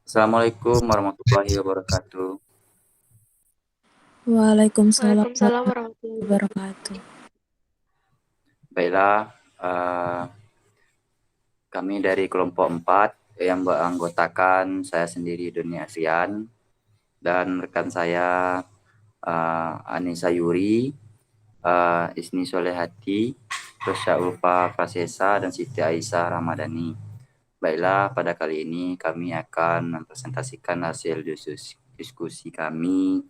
Assalamualaikum warahmatullahi wabarakatuh. Waalaikumsalam Waalaikumsalam warahmatullahi warahmatullahi wabarakatuh. wabarakatuh. Baiklah, kami dari kelompok 4 yang beranggotakan saya sendiri Doni Asian dan rekan saya Anissa Yuri, Isni Solehati, Rosya Ulfa Prasesa, dan Siti Aisyah Ramadhani. Baiklah, pada kali ini kami akan mempresentasikan hasil diskusi kami,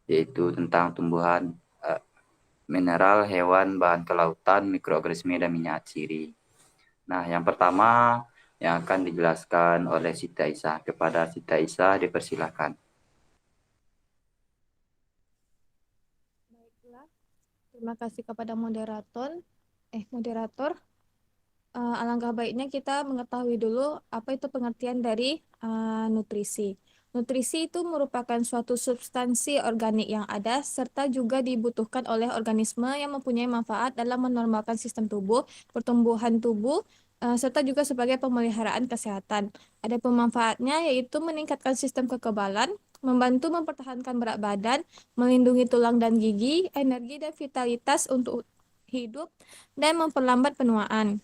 yaitu tentang tumbuhan, mineral, hewan, bahan kelautan, mikroorganisme, dan minyak ciri. Nah, yang pertama yang akan dijelaskan oleh Siti Aisyah. Kepada Siti Aisyah dipersilahkan. Baiklah, terima kasih kepada moderator. Alangkah baiknya kita mengetahui dulu apa itu pengertian dari nutrisi. Nutrisi itu merupakan suatu substansi organik yang ada serta juga dibutuhkan oleh organisme yang mempunyai manfaat dalam menormalkan sistem tubuh, pertumbuhan tubuh, serta juga sebagai pemeliharaan kesehatan. Ada pemanfaatnya yaitu meningkatkan sistem kekebalan, membantu mempertahankan berat badan, melindungi tulang dan gigi, energi dan vitalitas untuk hidup, dan memperlambat penuaan.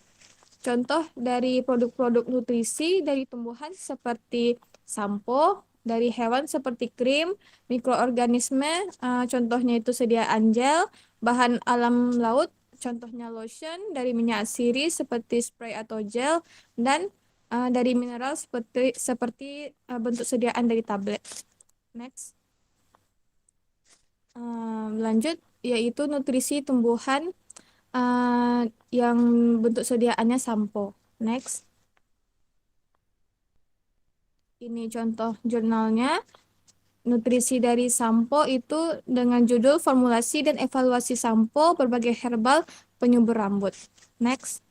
Contoh dari produk-produk nutrisi dari tumbuhan seperti sampo, dari hewan seperti krim, mikroorganisme, contohnya itu sediaan gel, bahan alam laut, contohnya lotion, dari minyak sirih seperti spray atau gel, dan dari mineral seperti bentuk sediaan dari tablet. Next. Lanjut, yaitu nutrisi tumbuhan yang bentuk sediaannya sampo. Next. Ini contoh jurnalnya. Nutrisi dari sampo itu dengan judul formulasi dan evaluasi sampo berbagai herbal penyubur rambut. Next.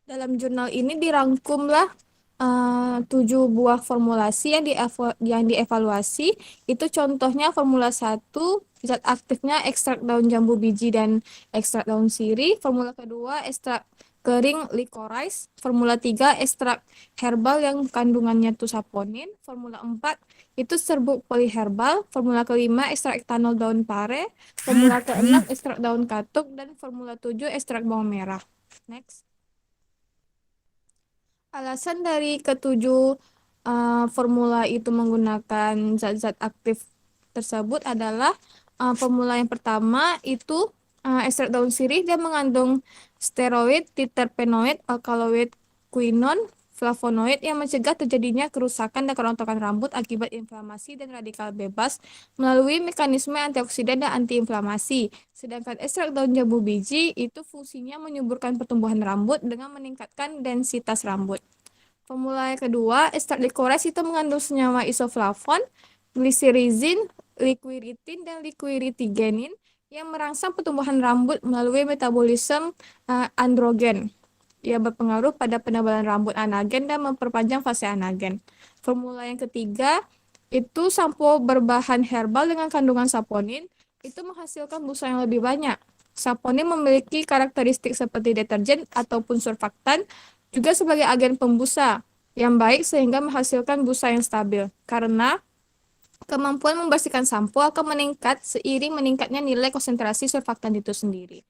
Dalam jurnal ini dirangkumlah 7 buah formulasi yang dievaluasi. Itu contohnya formula 1, zat aktifnya ekstrak daun jambu biji dan ekstrak daun sirih. Formula kedua, ekstrak kering licorice. Formula 3, ekstrak herbal yang kandungannya itu saponin. Formula 4, itu serbuk poliherbal. Formula kelima, ekstrak etanol daun pare. Formula keenam, ekstrak daun katuk. Dan formula 7, ekstrak bawang merah. Next. Alasan dari ketujuh formula itu menggunakan zat-zat aktif tersebut adalah formula yang pertama itu ekstrak daun sirih dia mengandung steroid, diterpenoid, alkaloid, quinon, flavonoid yang mencegah terjadinya kerusakan dan kerontokan rambut akibat inflamasi dan radikal bebas melalui mekanisme antioksidan dan antiinflamasi. Sedangkan ekstrak daun jambu biji itu fungsinya menyuburkan pertumbuhan rambut dengan meningkatkan densitas rambut. Formula yang kedua, ekstrak licorice itu mengandung senyawa isoflavon, glycyrrhizin, liquiritin, dan liquiritigenin yang merangsang pertumbuhan rambut melalui metabolisme androgen yang berpengaruh pada penebalan rambut anagen dan memperpanjang fase anagen. Formula yang ketiga, itu sampo berbahan herbal dengan kandungan saponin itu menghasilkan busa yang lebih banyak. Saponin memiliki karakteristik seperti deterjen ataupun surfaktan, juga sebagai agen pembusa yang baik sehingga menghasilkan busa yang stabil. Karena kemampuan membersihkan sampo akan meningkat seiring meningkatnya nilai konsentrasi surfaktan itu sendiri.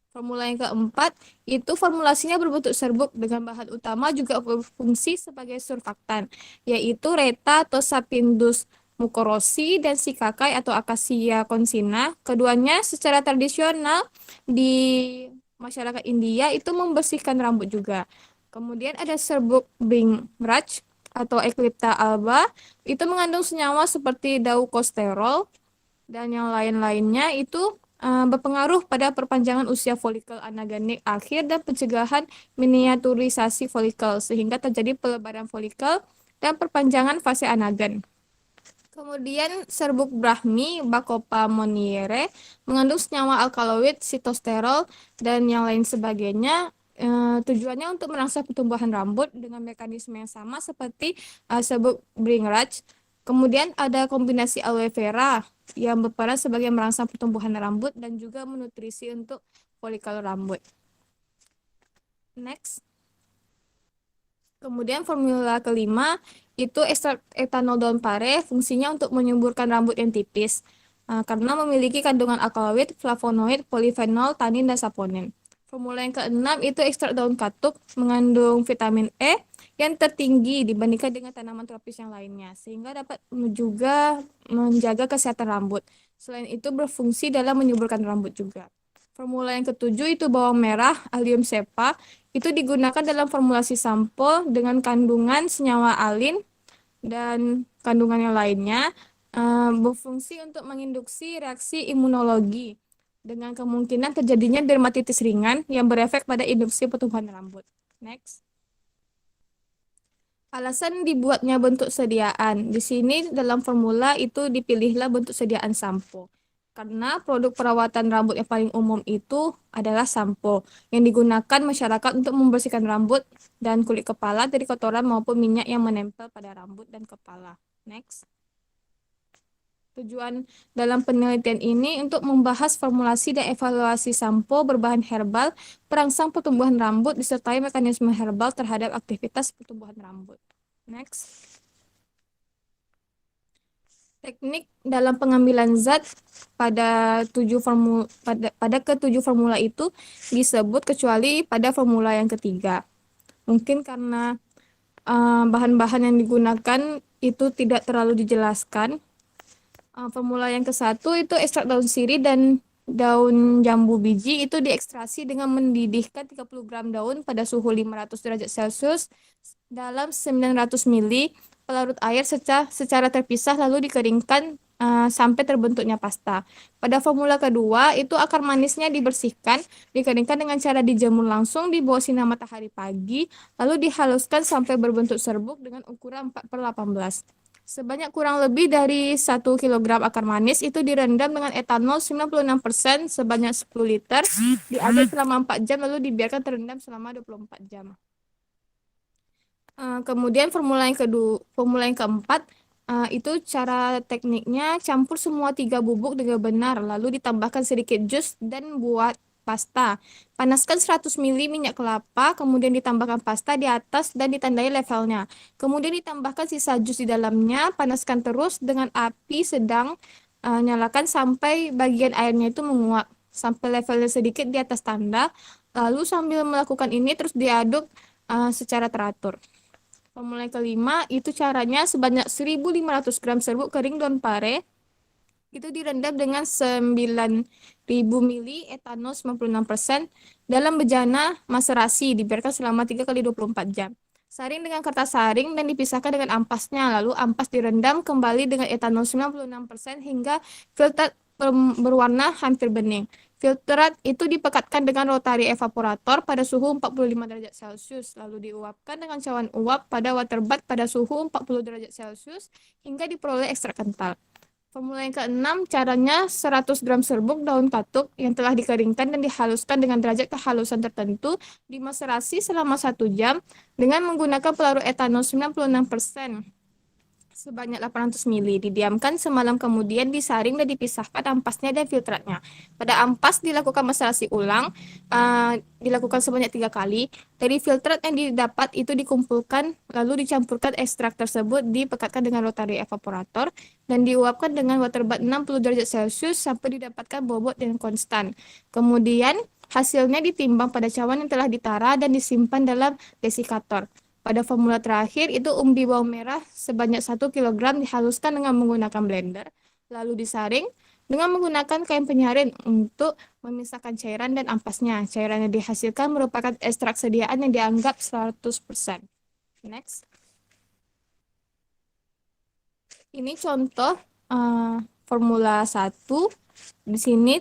Formula yang keempat, itu formulasinya berbentuk serbuk dengan bahan utama juga berfungsi sebagai surfaktan, yaitu Reta atau Sapindus mucorosi dan Sikakai atau Acacia consina. Keduanya secara tradisional di masyarakat India itu membersihkan rambut juga. Kemudian ada serbuk Bringraj atau Eclipta alba, itu mengandung senyawa seperti daukosterol dan yang lain-lainnya itu berpengaruh pada perpanjangan usia folikel anagenik akhir dan pencegahan miniaturisasi folikel sehingga terjadi pelebaran folikel dan perpanjangan fase anagen. Kemudian serbuk Brahmi, Bacopa monnieri, mengandung senyawa alkaloid, sitosterol, dan yang lain sebagainya. Tujuannya untuk merangsang pertumbuhan rambut dengan mekanisme yang sama seperti serbuk Bringraj. Kemudian ada kombinasi aloe vera yang berperan sebagai merangsang pertumbuhan rambut dan juga menutrisi untuk folikel rambut. Next. Kemudian formula kelima itu ekstrak etanol daun pare fungsinya untuk menyuburkan rambut yang tipis karena memiliki kandungan alkaloid, flavonoid, polifenol, tanin, dan saponin. Formula yang keenam itu ekstrak daun katuk mengandung vitamin E yang tertinggi dibandingkan dengan tanaman tropis yang lainnya sehingga dapat juga menjaga kesehatan rambut. Selain itu berfungsi dalam menyuburkan rambut juga. Formula yang ketujuh itu bawang merah, Allium cepa, itu digunakan dalam formulasi sampo dengan kandungan senyawa alin dan kandungan yang lainnya berfungsi untuk menginduksi reaksi imunologi dengan kemungkinan terjadinya dermatitis ringan yang berefek pada induksi pertumbuhan rambut. Next. Alasan dibuatnya bentuk sediaan. Di sini dalam formula itu dipilihlah bentuk sediaan sampo. Karena produk perawatan rambut yang paling umum itu adalah sampo yang digunakan masyarakat untuk membersihkan rambut dan kulit kepala dari kotoran maupun minyak yang menempel pada rambut dan kepala. Next. Tujuan dalam penelitian ini untuk membahas formulasi dan evaluasi sampo berbahan herbal, perangsang pertumbuhan rambut, disertai mekanisme herbal terhadap aktivitas pertumbuhan rambut. Next. Teknik dalam pengambilan zat pada ketujuh formula itu disebut kecuali pada formula yang ketiga. Mungkin karena bahan-bahan yang digunakan itu tidak terlalu dijelaskan. Formula yang ke satu itu ekstrak daun sirih dan daun jambu biji itu diekstrasi dengan mendidihkan 30 gram daun pada suhu 500 derajat Celcius dalam 900 ml pelarut air secara terpisah lalu dikeringkan sampai terbentuknya pasta. Pada formula kedua itu akar manisnya dibersihkan, dikeringkan dengan cara dijemur langsung di bawah sinar matahari pagi, lalu dihaluskan sampai berbentuk serbuk dengan ukuran 4/18. Sebanyak kurang lebih dari 1 kilogram akar manis itu direndam dengan etanol 96% sebanyak 10 liter, diaduk selama 4 jam lalu dibiarkan terendam selama 24 jam. Kemudian formula yang keempat itu cara tekniknya campur semua 3 bubuk dengan benar, lalu ditambahkan sedikit jus dan buat pasta. Panaskan 100 ml minyak kelapa, kemudian ditambahkan pasta di atas dan ditandai levelnya. Kemudian ditambahkan sisa jus di dalamnya, panaskan terus dengan api sedang, nyalakan sampai bagian airnya itu menguap, sampai levelnya sedikit di atas tanda. Lalu sambil melakukan ini terus diaduk secara teratur. Formula yang kelima itu caranya sebanyak 1.500 gram serbuk kering daun pare itu direndam dengan 9.000 ml etanol 96% dalam bejana maserasi dibiarkan selama 3 kali 24 jam. Saring dengan kertas saring dan dipisahkan dengan ampasnya, lalu ampas direndam kembali dengan etanol 96% hingga filter berwarna hampir bening. Filtrat itu dipekatkan dengan rotary evaporator pada suhu 45 derajat Celcius, lalu diuapkan dengan cawan uap pada water bath pada suhu 40 derajat Celcius hingga diperoleh ekstrak kental. Formula yang keenam, caranya 100 gram serbuk daun katuk yang telah dikeringkan dan dihaluskan dengan derajat kehalusan tertentu dimaserasi selama 1 jam dengan menggunakan pelarut etanol 96% sebanyak 800 ml. Didiamkan semalam kemudian disaring dan dipisahkan ampasnya dan filtratnya. Pada ampas dilakukan maserasi ulang, dilakukan sebanyak 3 kali. Dari filtrat yang didapat itu dikumpulkan, lalu dicampurkan ekstrak tersebut, dipekatkan dengan rotary evaporator, dan diuapkan dengan water bath 60 derajat Celcius sampai didapatkan bobot yang konstan. Kemudian hasilnya ditimbang pada cawan yang telah ditara dan disimpan dalam desikator. Pada formula terakhir itu umbi bawang merah sebanyak 1 kg dihaluskan dengan menggunakan blender, lalu disaring dengan menggunakan kain penyaring untuk memisahkan cairan dan ampasnya. Cairan yang dihasilkan merupakan ekstrak sediaan yang dianggap 100%. Next. Ini contoh formula 1. Di sini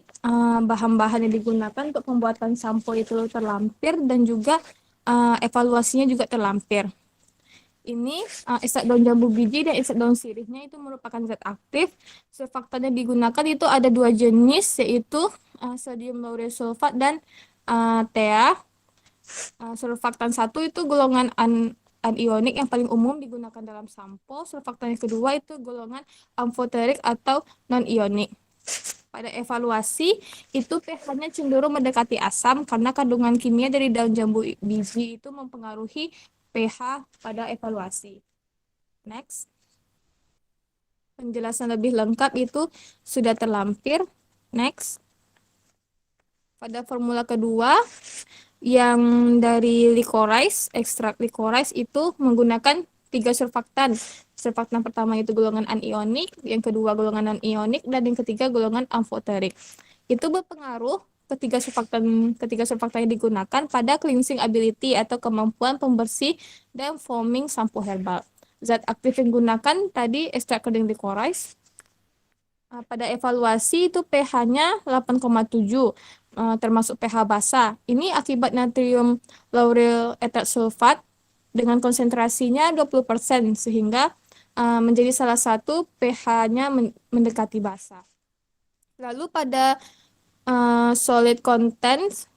bahan-bahan yang digunakan untuk pembuatan sampo itu terlampir dan juga evaluasinya juga terlampir. Ini ekstrak daun jambu biji dan ekstrak daun sirihnya itu merupakan zat aktif. Surfaktan yang digunakan itu ada 2 jenis, yaitu sodium lauryl sulfat dan TEA. Surfaktan 1 itu golongan anionik yang paling umum digunakan dalam sampo. Surfaktan yang kedua itu golongan amfoterik atau non-ionik. Pada evaluasi, itu pH-nya cenderung mendekati asam karena kandungan kimia dari daun jambu biji itu mempengaruhi pH pada evaluasi. Next. Penjelasan lebih lengkap itu sudah terlampir. Next. Pada formula kedua, yang dari licorice, ekstrak licorice itu menggunakan 3 surfaktan. Surfaktan pertama itu golongan anionik, yang kedua golongan non-ionik, dan yang ketiga golongan amfoterik. Itu berpengaruh ketiga surfaktan yang digunakan pada cleansing ability atau kemampuan pembersih dan foaming sampo herbal. Zat aktif yang digunakan tadi ekstrak kering licorice. Pada evaluasi itu pH-nya 8,7, termasuk pH basah. Ini akibat natrium lauryl etrat sulfat dengan konsentrasinya 20% sehingga menjadi salah satu pH-nya mendekati basah. Lalu pada solid contents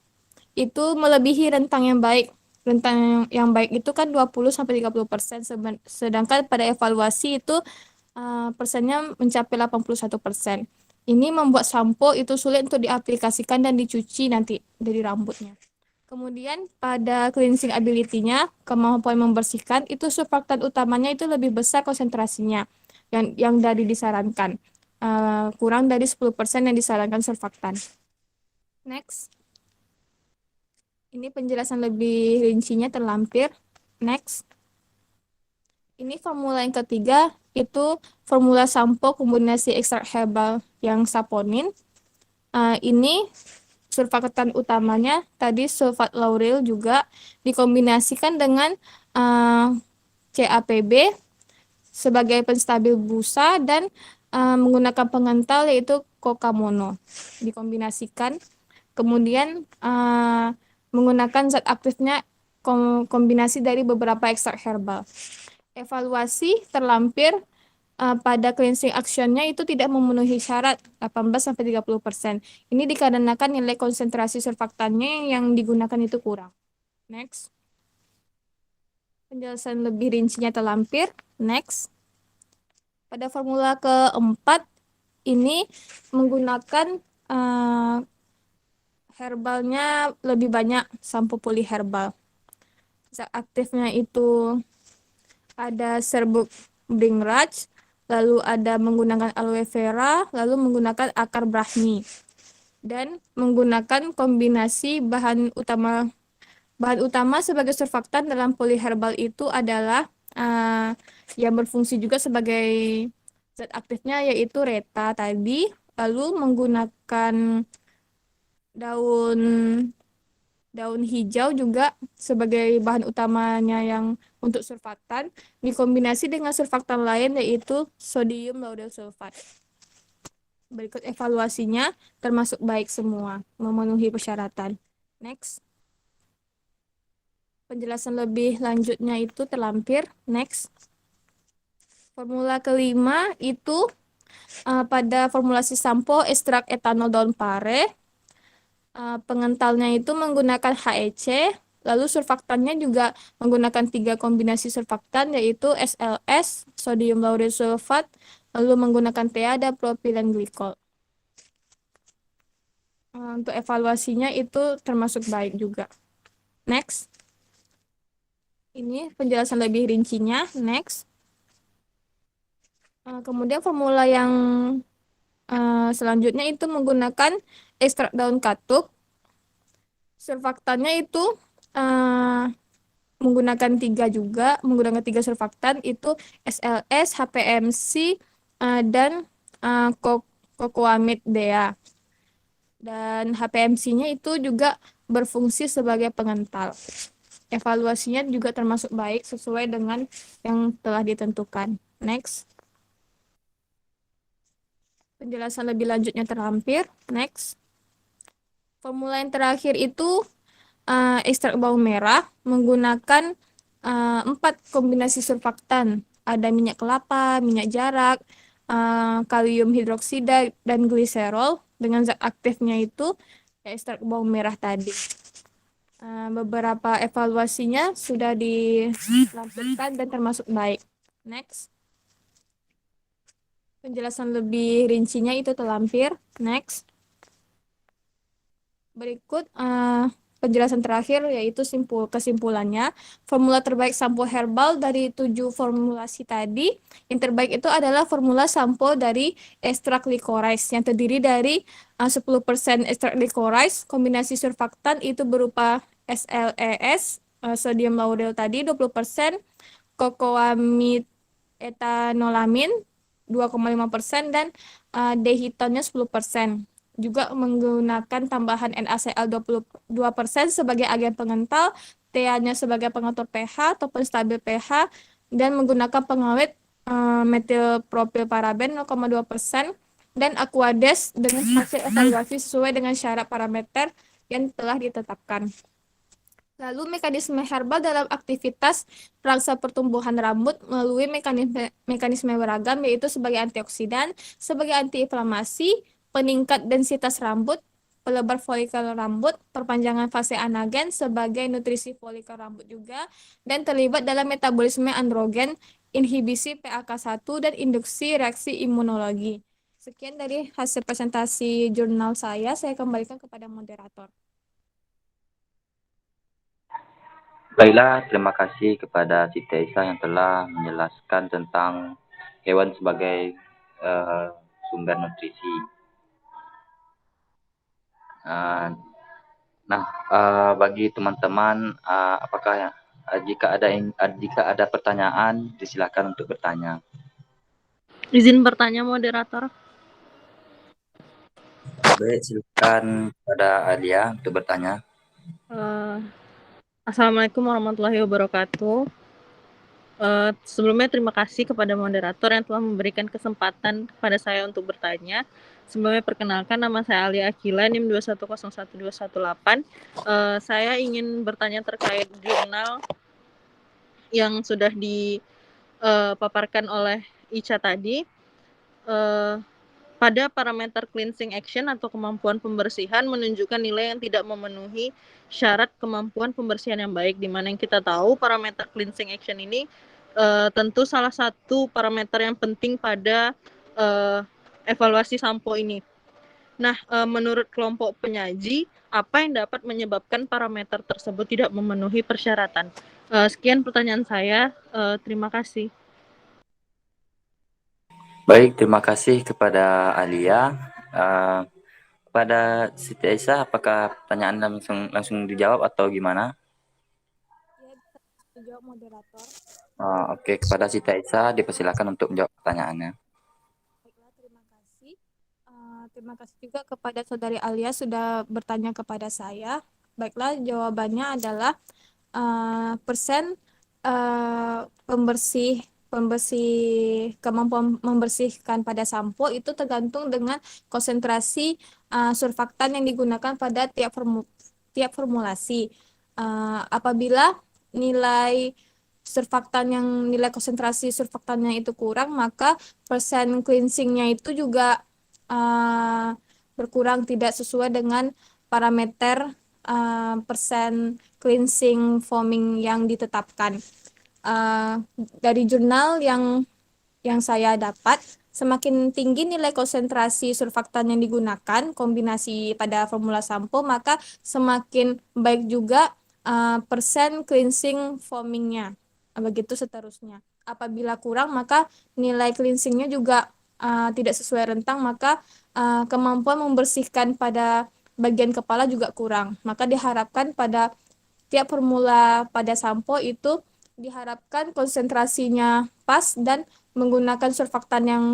itu melebihi rentang yang baik. Rentang yang baik itu kan 20-30%, sedangkan pada evaluasi itu persennya mencapai 81%. Ini membuat sampo itu sulit untuk diaplikasikan dan dicuci nanti dari rambutnya. Kemudian pada cleansing ability-nya, kemampuan membersihkan, itu surfaktan utamanya itu lebih besar konsentrasinya yang dari disarankan. Kurang dari 10% yang disarankan surfaktan. Next. Ini penjelasan lebih rincinya terlampir. Next. Ini formula yang ketiga, itu formula sampo kombinasi ekstrak herbal yang saponin. Ini surfaktan utamanya tadi sulfat lauryl juga dikombinasikan dengan CAPB sebagai penstabil busa dan menggunakan pengental yaitu kokamono dikombinasikan. Kemudian menggunakan zat aktifnya kombinasi dari beberapa ekstrak herbal. Evaluasi terlampir pada cleansing actionnya itu tidak memenuhi syarat 18-30%. Ini dikarenakan nilai konsentrasi surfaktannya yang digunakan itu kurang. Next. Penjelasan lebih rincinya terlampir. Next. Pada formula keempat ini menggunakan herbalnya lebih banyak, sampo polyherbal. Zat aktifnya itu ada serbuk bringraj, lalu ada menggunakan aloe vera, lalu menggunakan akar brahmi, dan menggunakan kombinasi bahan utama sebagai surfaktan dalam polyherbal itu adalah yang berfungsi juga sebagai zat aktifnya yaitu reta tadi, lalu menggunakan daun daun hijau juga sebagai bahan utamanya yang untuk surfaktan dikombinasi dengan surfaktan lain yaitu sodium lauryl sulfat. Berikut evaluasinya termasuk baik semua, memenuhi persyaratan. Next. Penjelasan lebih lanjutnya itu terlampir. Next. Formula kelima itu pada formulasi sampo ekstrak etanol daun pare. Pengentalnya itu menggunakan HEC, lalu surfaktannya juga menggunakan 3 kombinasi surfaktan yaitu SLS, sodium lauryl sulfat, lalu menggunakan TA dan propilen glikol. Untuk evaluasinya itu termasuk baik juga. Next. Ini penjelasan lebih rincinya. Next. Kemudian formula yang selanjutnya itu menggunakan ekstrak daun katuk. Surfaktannya itu menggunakan 3 surfaktan itu SLS, HPMC, dan cocoamide DEA. Dan HPMC-nya itu juga berfungsi sebagai pengental. Evaluasinya juga termasuk baik sesuai dengan yang telah ditentukan. Next. Penjelasan lebih lanjutnya terlampir. Next. Formula yang terakhir itu ekstrak bawang merah menggunakan 4 kombinasi surfaktan. Ada minyak kelapa, minyak jarak, kalium hidroksida, dan gliserol dengan zat aktifnya itu ekstrak bawang merah tadi. Beberapa evaluasinya sudah dilampirkan dan termasuk baik. Next. Penjelasan lebih rincinya itu terlampir. Next. Berikut penjelasan terakhir yaitu kesimpulannya. Formula terbaik sampo herbal dari 7 formulasi tadi, yang terbaik itu adalah formula sampo dari ekstrak licorice yang terdiri dari 10% ekstrak licorice, kombinasi surfaktan itu berupa SLES, sodium lauryl tadi 20%, kokoamid etanolamin 2,5% dan dehitonnya 10%. Juga menggunakan tambahan NaCl 22% sebagai agen pengental, TA-nya sebagai pengatur pH atau penstabil pH, dan menggunakan pengawet metilpropilparaben 0,2% dan Aquades dengan hasil evaluasi sesuai dengan syarat parameter yang telah ditetapkan. Lalu mekanisme herbal dalam aktivitas rangsa pertumbuhan rambut melalui mekanisme beragam, yaitu sebagai antioksidan, sebagai antiinflamasi, peningkat densitas rambut, pelebar folikel rambut, perpanjangan fase anagen sebagai nutrisi folikel rambut juga, dan terlibat dalam metabolisme androgen, inhibisi PAK1, dan induksi reaksi imunologi. Sekian dari hasil presentasi jurnal saya kembalikan kepada moderator. Baiklah, terima kasih kepada Siti Aisyah yang telah menjelaskan tentang hewan sebagai sumber nutrisi. Bagi teman-teman, apakah jika ada pertanyaan, disilakan untuk bertanya. Izin bertanya, moderator. Baik, silakan kepada Alia untuk bertanya. Assalamualaikum warahmatullahi wabarakatuh. Sebelumnya terima kasih kepada moderator yang telah memberikan kesempatan kepada saya untuk bertanya. Sebelumnya perkenalkan, nama saya Alia Akila, NIM 2101218. Saya ingin bertanya terkait jurnal yang sudah dipaparkan oleh Ica tadi. Pada parameter cleansing action atau kemampuan pembersihan menunjukkan nilai yang tidak memenuhi syarat kemampuan pembersihan yang baik, di mana yang kita tahu parameter cleansing action ini tentu salah satu parameter yang penting pada evaluasi sampo ini. Nah, menurut kelompok penyaji, apa yang dapat menyebabkan parameter tersebut tidak memenuhi persyaratan? Sekian pertanyaan saya. Terima kasih. Baik, terima kasih kepada Alia. Kepada Siti Aisyah, apakah pertanyaan langsung dijawab atau gimana? Ya, bisa dijawab moderator. Oke, kepada Siti Aisyah dipersilakan untuk menjawab pertanyaannya. Baiklah, terima kasih. Terima kasih juga kepada saudari Alia sudah bertanya kepada saya. Baiklah, jawabannya adalah persen pembersih kemampuan membersihkan pada sampo itu tergantung dengan konsentrasi surfaktan yang digunakan pada tiap formulasi. Apabila nilai konsentrasi surfaktannya itu kurang, maka persen cleansingnya itu juga berkurang, tidak sesuai dengan parameter persen cleansing foaming yang ditetapkan. Dari jurnal yang saya dapat, semakin tinggi nilai konsentrasi surfaktan yang digunakan kombinasi pada formula sampo, maka semakin baik juga persen cleansing foamingnya. Begitu seterusnya. Apabila kurang, maka nilai cleansingnya juga tidak sesuai rentang, maka kemampuan membersihkan pada bagian kepala juga kurang. Maka diharapkan pada tiap formula pada sampo itu diharapkan konsentrasinya pas dan menggunakan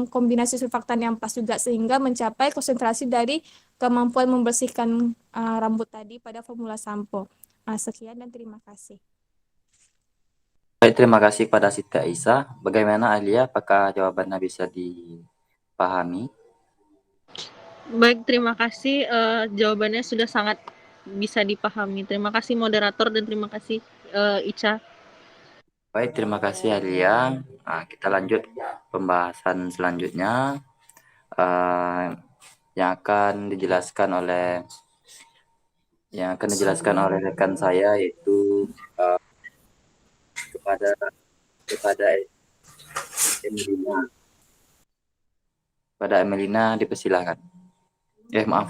kombinasi surfaktan yang pas juga, sehingga mencapai konsentrasi dari kemampuan membersihkan rambut tadi pada formula sampo. Sekian dan terima kasih. Baik, terima kasih pada Siti Aisyah. Bagaimana Alia, apakah jawabannya bisa dipahami? Baik, terima kasih. Jawabannya sudah sangat bisa dipahami. Terima kasih moderator dan terima kasih Ica. Baik, terima kasih Alia. Kita lanjut pembahasan selanjutnya yang akan dijelaskan oleh rekan saya, yaitu kepada Emelina. Pada Emelina dipersilakan. Maaf.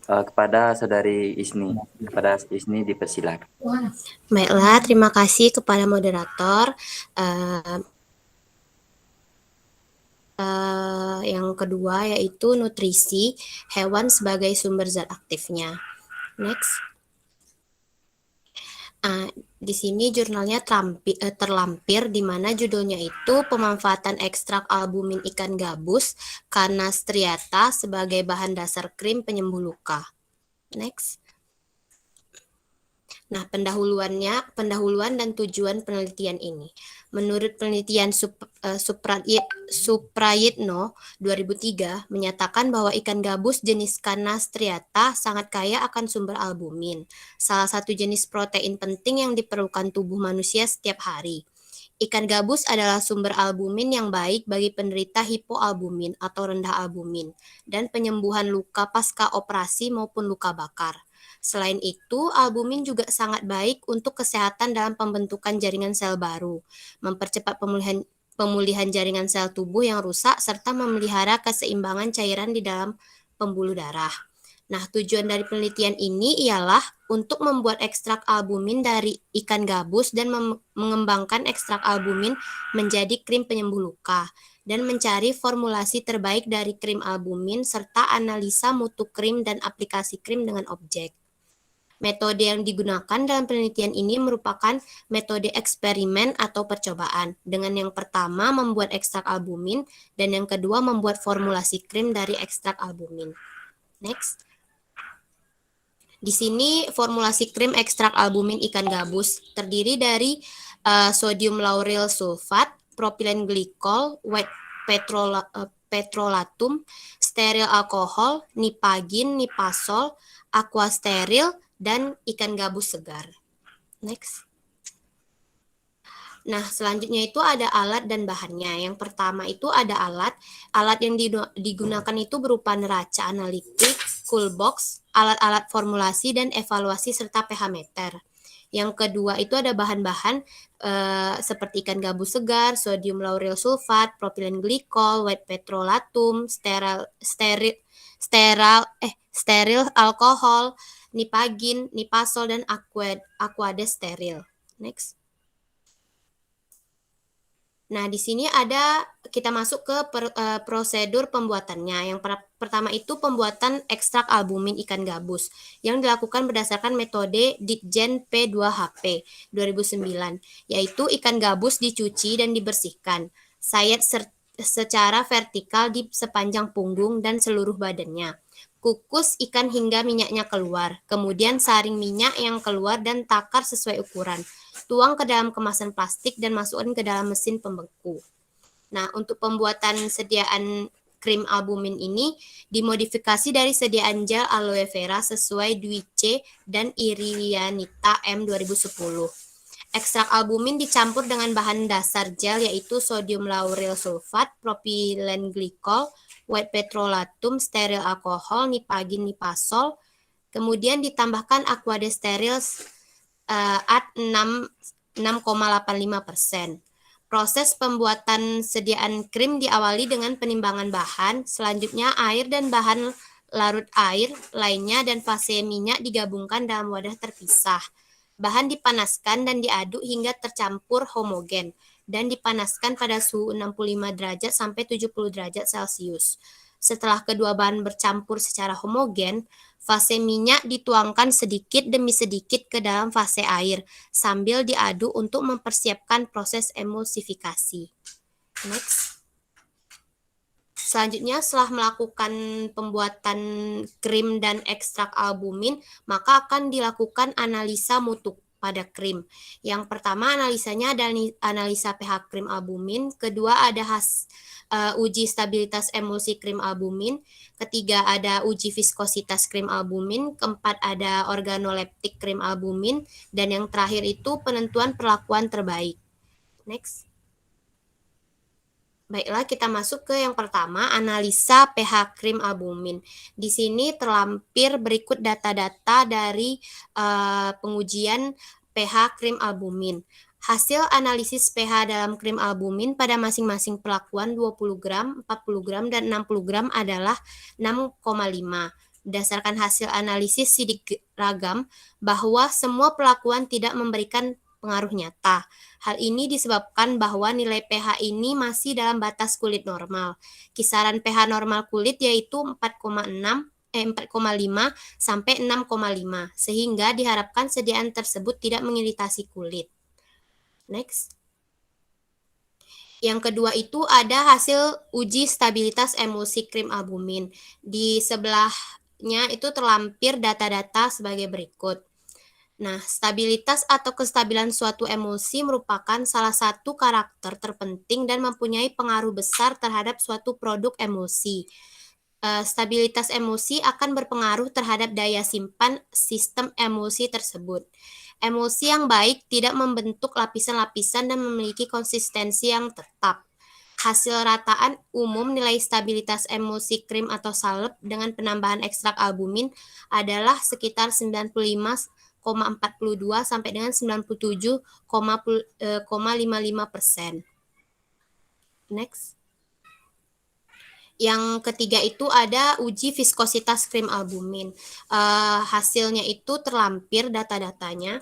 Kepada Saudari Isni, kepada Isni dipersilakan. Baiklah, terima kasih kepada moderator. Yang kedua yaitu nutrisi hewan sebagai sumber zat aktifnya. Next. Di sini jurnalnya terlampir di mana judulnya itu pemanfaatan ekstrak albumin ikan gabus karena striata sebagai bahan dasar krim penyembuh luka. Next. Nah, pendahuluan dan tujuan penelitian ini. Menurut penelitian Suprayitno 2003 menyatakan bahwa ikan gabus jenis Canna striata sangat kaya akan sumber albumin, salah satu jenis protein penting yang diperlukan tubuh manusia setiap hari. Ikan gabus adalah sumber albumin yang baik bagi penderita hipoalbumin atau rendah albumin dan penyembuhan luka pasca operasi maupun luka bakar. Selain itu, albumin juga sangat baik untuk kesehatan dalam pembentukan jaringan sel baru, mempercepat pemulihan jaringan sel tubuh yang rusak, serta memelihara keseimbangan cairan di dalam pembuluh darah. Nah, tujuan dari penelitian ini ialah untuk membuat ekstrak albumin dari ikan gabus dan mengembangkan ekstrak albumin menjadi krim penyembuh luka, dan mencari formulasi terbaik dari krim albumin serta analisa mutu krim dan aplikasi krim dengan objek. Metode yang digunakan dalam penelitian ini merupakan metode eksperimen atau percobaan. Dengan yang pertama membuat ekstrak albumin dan yang kedua membuat formulasi krim dari ekstrak albumin. Next. Di sini formulasi krim ekstrak albumin ikan gabus terdiri dari sodium lauryl sulfat, propilen glikol, white petrolatum, steril alkohol, nipagin, nipasol, aqua steril, dan ikan gabus segar. Next. Nah, selanjutnya itu ada alat dan bahannya. Yang pertama itu ada alat. Alat yang digunakan itu berupa neraca analitik, coolbox, alat-alat formulasi dan evaluasi serta pH meter. Yang kedua itu ada bahan-bahan seperti ikan gabus segar, sodium lauryl sulfat, propilen glikol, white petrolatum, steril alkohol, nipagin, nipasol, dan aquade steril. Next. Nah, di sini kita masuk ke prosedur pembuatannya. Yang pertama itu pembuatan ekstrak albumin ikan gabus yang dilakukan berdasarkan metode Ditjen P2HP 2009, yaitu ikan gabus dicuci dan dibersihkan, sayat secara vertikal di sepanjang punggung dan seluruh badannya. Kukus ikan hingga minyaknya keluar, kemudian saring minyak yang keluar dan takar sesuai ukuran. Tuang ke dalam kemasan plastik dan masukkan ke dalam mesin pembeku. Nah, untuk pembuatan sediaan krim albumin ini dimodifikasi dari sediaan gel aloe vera sesuai Dwi C dan Irianita M 2010. Ekstrak albumin dicampur dengan bahan dasar gel yaitu sodium lauryl sulfat, propilen glikol, white petrolatum, steril alkohol, nipagin, nipasol, kemudian ditambahkan aquade steril at 6,85%. Proses pembuatan sediaan krim diawali dengan penimbangan bahan, selanjutnya air dan bahan larut air lainnya dan fase minyak digabungkan dalam wadah terpisah. Bahan dipanaskan dan diaduk hingga tercampur homogen dan dipanaskan pada suhu 65 derajat sampai 70 derajat Celcius. Setelah kedua bahan bercampur secara homogen, fase minyak dituangkan sedikit demi sedikit ke dalam fase air sambil diaduk untuk mempersiapkan proses emulsifikasi. Next. Selanjutnya, setelah melakukan pembuatan krim dan ekstrak albumin, maka akan dilakukan analisa mutu pada krim. Yang pertama analisanya ada analisa pH krim albumin, kedua ada uji stabilitas emulsi krim albumin, ketiga ada uji viskositas krim albumin, keempat ada organoleptik krim albumin, dan yang terakhir itu penentuan perlakuan terbaik. Next. Baiklah, kita masuk ke yang pertama, analisa pH krim albumin. Di sini terlampir berikut data-data dari pengujian pH krim albumin. Hasil analisis pH dalam krim albumin pada masing-masing perlakuan 20 gram, 40 gram, dan 60 gram adalah 6,5. Berdasarkan hasil analisis sidik ragam bahwa semua perlakuan tidak memberikan pengaruh nyata. Hal ini disebabkan bahwa nilai pH ini masih dalam batas kulit normal. Kisaran pH normal kulit yaitu 4,5 sampai 6,5, sehingga diharapkan sediaan tersebut tidak mengiritasi kulit. Next. Yang kedua itu ada hasil uji stabilitas emulsi krim albumin. Di sebelahnya itu terlampir data-data sebagai berikut. Nah, stabilitas atau kestabilan suatu emulsi merupakan salah satu karakter terpenting dan mempunyai pengaruh besar terhadap suatu produk emulsi. Stabilitas emulsi akan berpengaruh terhadap daya simpan sistem emulsi tersebut. Emulsi yang baik tidak membentuk lapisan-lapisan dan memiliki konsistensi yang tetap. Hasil rataan umum nilai stabilitas emulsi krim atau salep dengan penambahan ekstrak albumin adalah sekitar 95,42 sampai dengan 97,55%. Next. Yang ketiga itu ada uji viskositas krim albumin. Hasilnya itu terlampir data-datanya,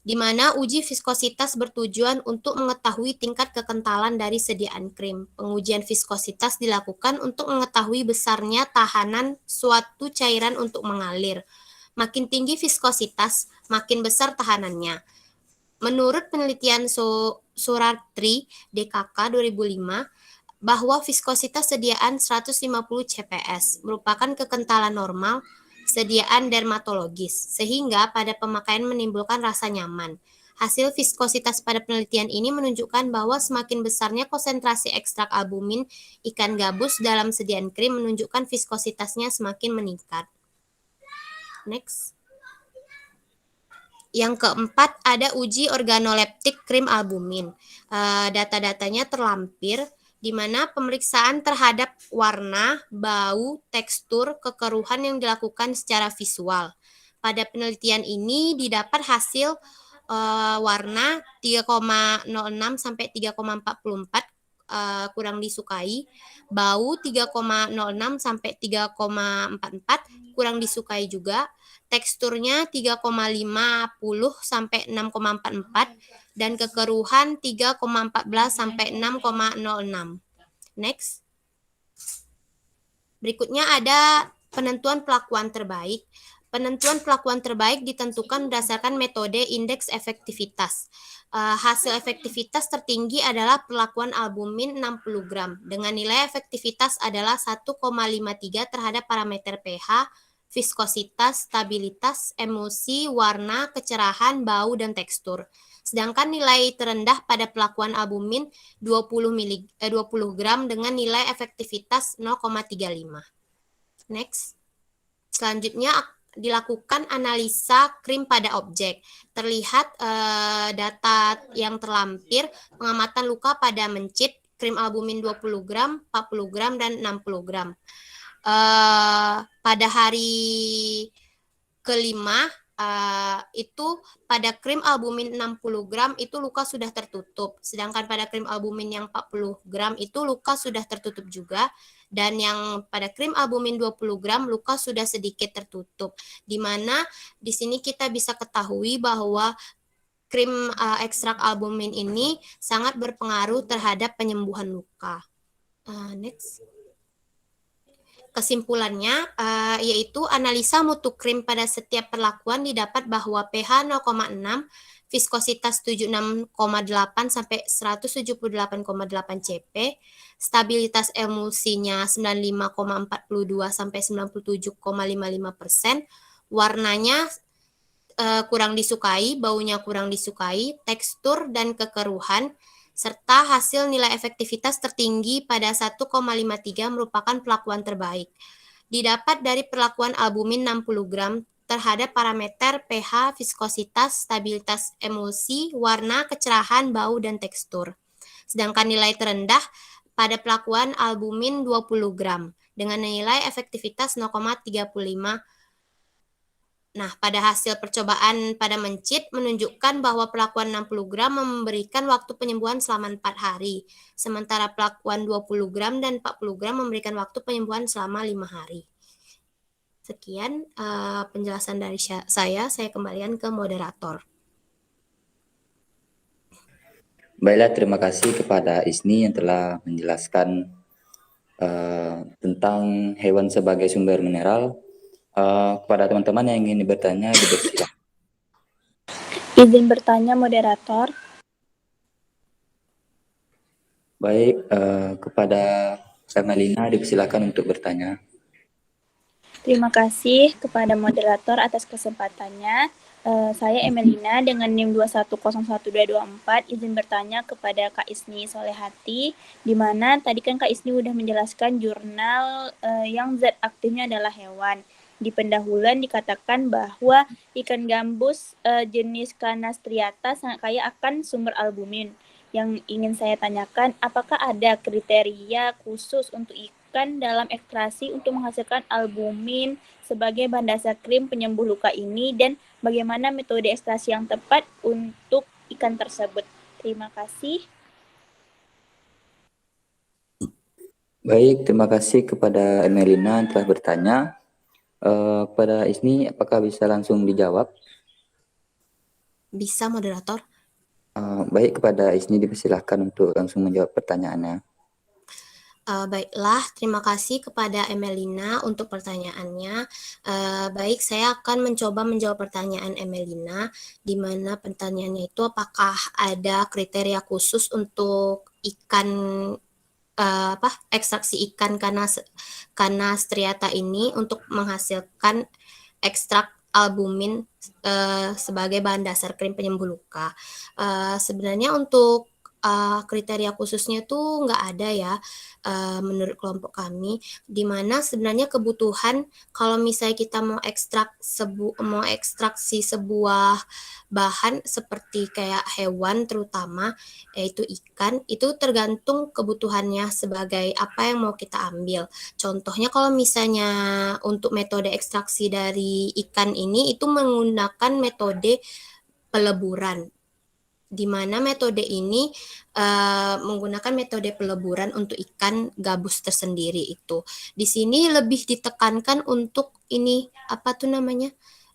di mana uji viskositas bertujuan untuk mengetahui tingkat kekentalan dari sediaan krim. Pengujian viskositas dilakukan untuk mengetahui besarnya tahanan suatu cairan untuk mengalir. Makin tinggi viskositas, makin besar tahanannya. Menurut penelitian Suratri DKK 2005, bahwa viskositas sediaan 150 CPS merupakan kekentalan normal sediaan dermatologis, sehingga pada pemakaian menimbulkan rasa nyaman. Hasil viskositas pada penelitian ini menunjukkan bahwa semakin besarnya konsentrasi ekstrak albumin ikan gabus dalam sediaan krim menunjukkan viskositasnya semakin meningkat. Next. Yang keempat ada uji organoleptik krim albumin. Data-datanya terlampir, di mana pemeriksaan terhadap warna, bau, tekstur, kekeruhan yang dilakukan secara visual. Pada penelitian ini didapat hasil warna 3,06 sampai 3,44 kurang disukai, bau 3,06 sampai 3,44 kurang disukai juga, teksturnya 3,50 sampai 6,44 dan kekeruhan 3,14 sampai 6,06. Next. Berikutnya ada penentuan pelakuan terbaik. Penentuan pelakuan terbaik ditentukan berdasarkan metode indeks efektivitas. Hasil efektivitas tertinggi adalah perlakuan albumin 60 gram dengan nilai efektivitas adalah 1,53 terhadap parameter pH, viskositas, stabilitas, emulsi, warna, kecerahan, bau, dan tekstur. Sedangkan nilai terendah pada pelakuan albumin 20 gram dengan nilai efektivitas 0,35. Next. Selanjutnya dilakukan analisa krim pada objek. Terlihat data yang terlampir, pengamatan luka pada mencit, krim albumin 20 gram, 40 gram, dan 60 gram. Pada hari kelima, itu pada krim albumin 60 gram itu luka sudah tertutup. Sedangkan pada krim albumin yang 40 gram itu luka sudah tertutup juga. Dan yang pada krim albumin 20 gram luka sudah sedikit tertutup. Di mana di sini kita bisa ketahui bahwa krim ekstrak albumin ini sangat berpengaruh terhadap penyembuhan luka. Next. Kesimpulannya yaitu analisa mutu krim pada setiap perlakuan didapat bahwa pH 0,6, viskositas 76,8 sampai 178,8 cp, stabilitas emulsinya 95,42 sampai 97,55%, warnanya kurang disukai, baunya kurang disukai, tekstur dan kekeruhan, serta hasil nilai efektivitas tertinggi pada 1,53 merupakan pelakuan terbaik. Didapat dari perlakuan albumin 60 gram terhadap parameter pH, viskositas, stabilitas emulsi, warna, kecerahan, bau, dan tekstur. Sedangkan nilai terendah pada pelakuan albumin 20 gram dengan nilai efektivitas 0,35. Nah, pada hasil percobaan pada mencit menunjukkan bahwa pelakuan 60 gram memberikan waktu penyembuhan selama 4 hari, sementara pelakuan 20 gram dan 40 gram memberikan waktu penyembuhan selama 5 hari. Sekian penjelasan dari saya kembalikan ke moderator. Baiklah, terima kasih kepada Isni yang telah menjelaskan tentang hewan sebagai sumber mineral. Kepada teman-teman yang ingin bertanya, dipersilakan. Izin bertanya, moderator. Baik, kepada Melina dipersilakan untuk bertanya. Terima kasih kepada moderator atas kesempatannya. Saya Emelina dengan NIM 2101224 izin bertanya kepada Kak Isni Solehati, di mana tadi kan Kak Isni udah menjelaskan jurnal yang zat aktifnya adalah hewan. Di pendahuluan dikatakan bahwa ikan gambus jenis Canastriata sangat kaya akan sumber albumin. Yang ingin saya tanyakan, apakah ada kriteria khusus untuk ikan dalam ekstraksi untuk menghasilkan albumin sebagai bahan dasar krim penyembuh luka ini, dan bagaimana metode ekstraksi yang tepat untuk ikan tersebut? Terima kasih. Baik, terima kasih kepada Emelina yang telah bertanya. Kepada Isni, apakah bisa langsung dijawab? Bisa, moderator? Baik, kepada Isni dipersilahkan untuk langsung menjawab pertanyaannya. Baiklah, terima kasih kepada Emelina untuk pertanyaannya. Baik, saya akan mencoba menjawab pertanyaan Emelina, di mana pertanyaannya itu apakah ada kriteria khusus untuk ikan ekstraksi ikan Canastriata ini untuk menghasilkan ekstrak albumin sebagai bahan dasar krim penyembuh luka. Sebenarnya untuk kriteria khususnya tuh nggak ada ya menurut kelompok kami, di mana sebenarnya kebutuhan kalau misalnya kita mau ekstraksi sebuah bahan seperti kayak hewan terutama yaitu ikan, itu tergantung kebutuhannya sebagai apa yang mau kita ambil. Contohnya kalau misalnya untuk metode ekstraksi dari ikan ini itu menggunakan metode peleburan, di mana metode ini menggunakan metode peleburan untuk ikan gabus tersendiri itu. Di sini lebih ditekankan untuk ini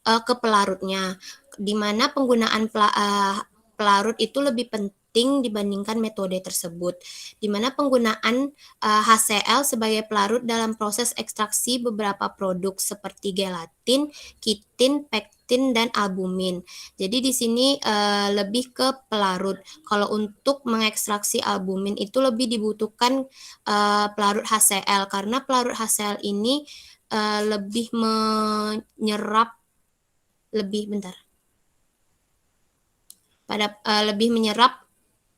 ke pelarutnya, di mana penggunaan pelarut itu lebih penting dibandingkan metode tersebut, di mana penggunaan HCl sebagai pelarut dalam proses ekstraksi beberapa produk seperti gelatin, kitin, pektin, dan albumin. Jadi di sini lebih ke pelarut. Kalau untuk mengekstraksi albumin itu lebih dibutuhkan pelarut HCl, karena pelarut HCl ini lebih menyerap lebih menyerap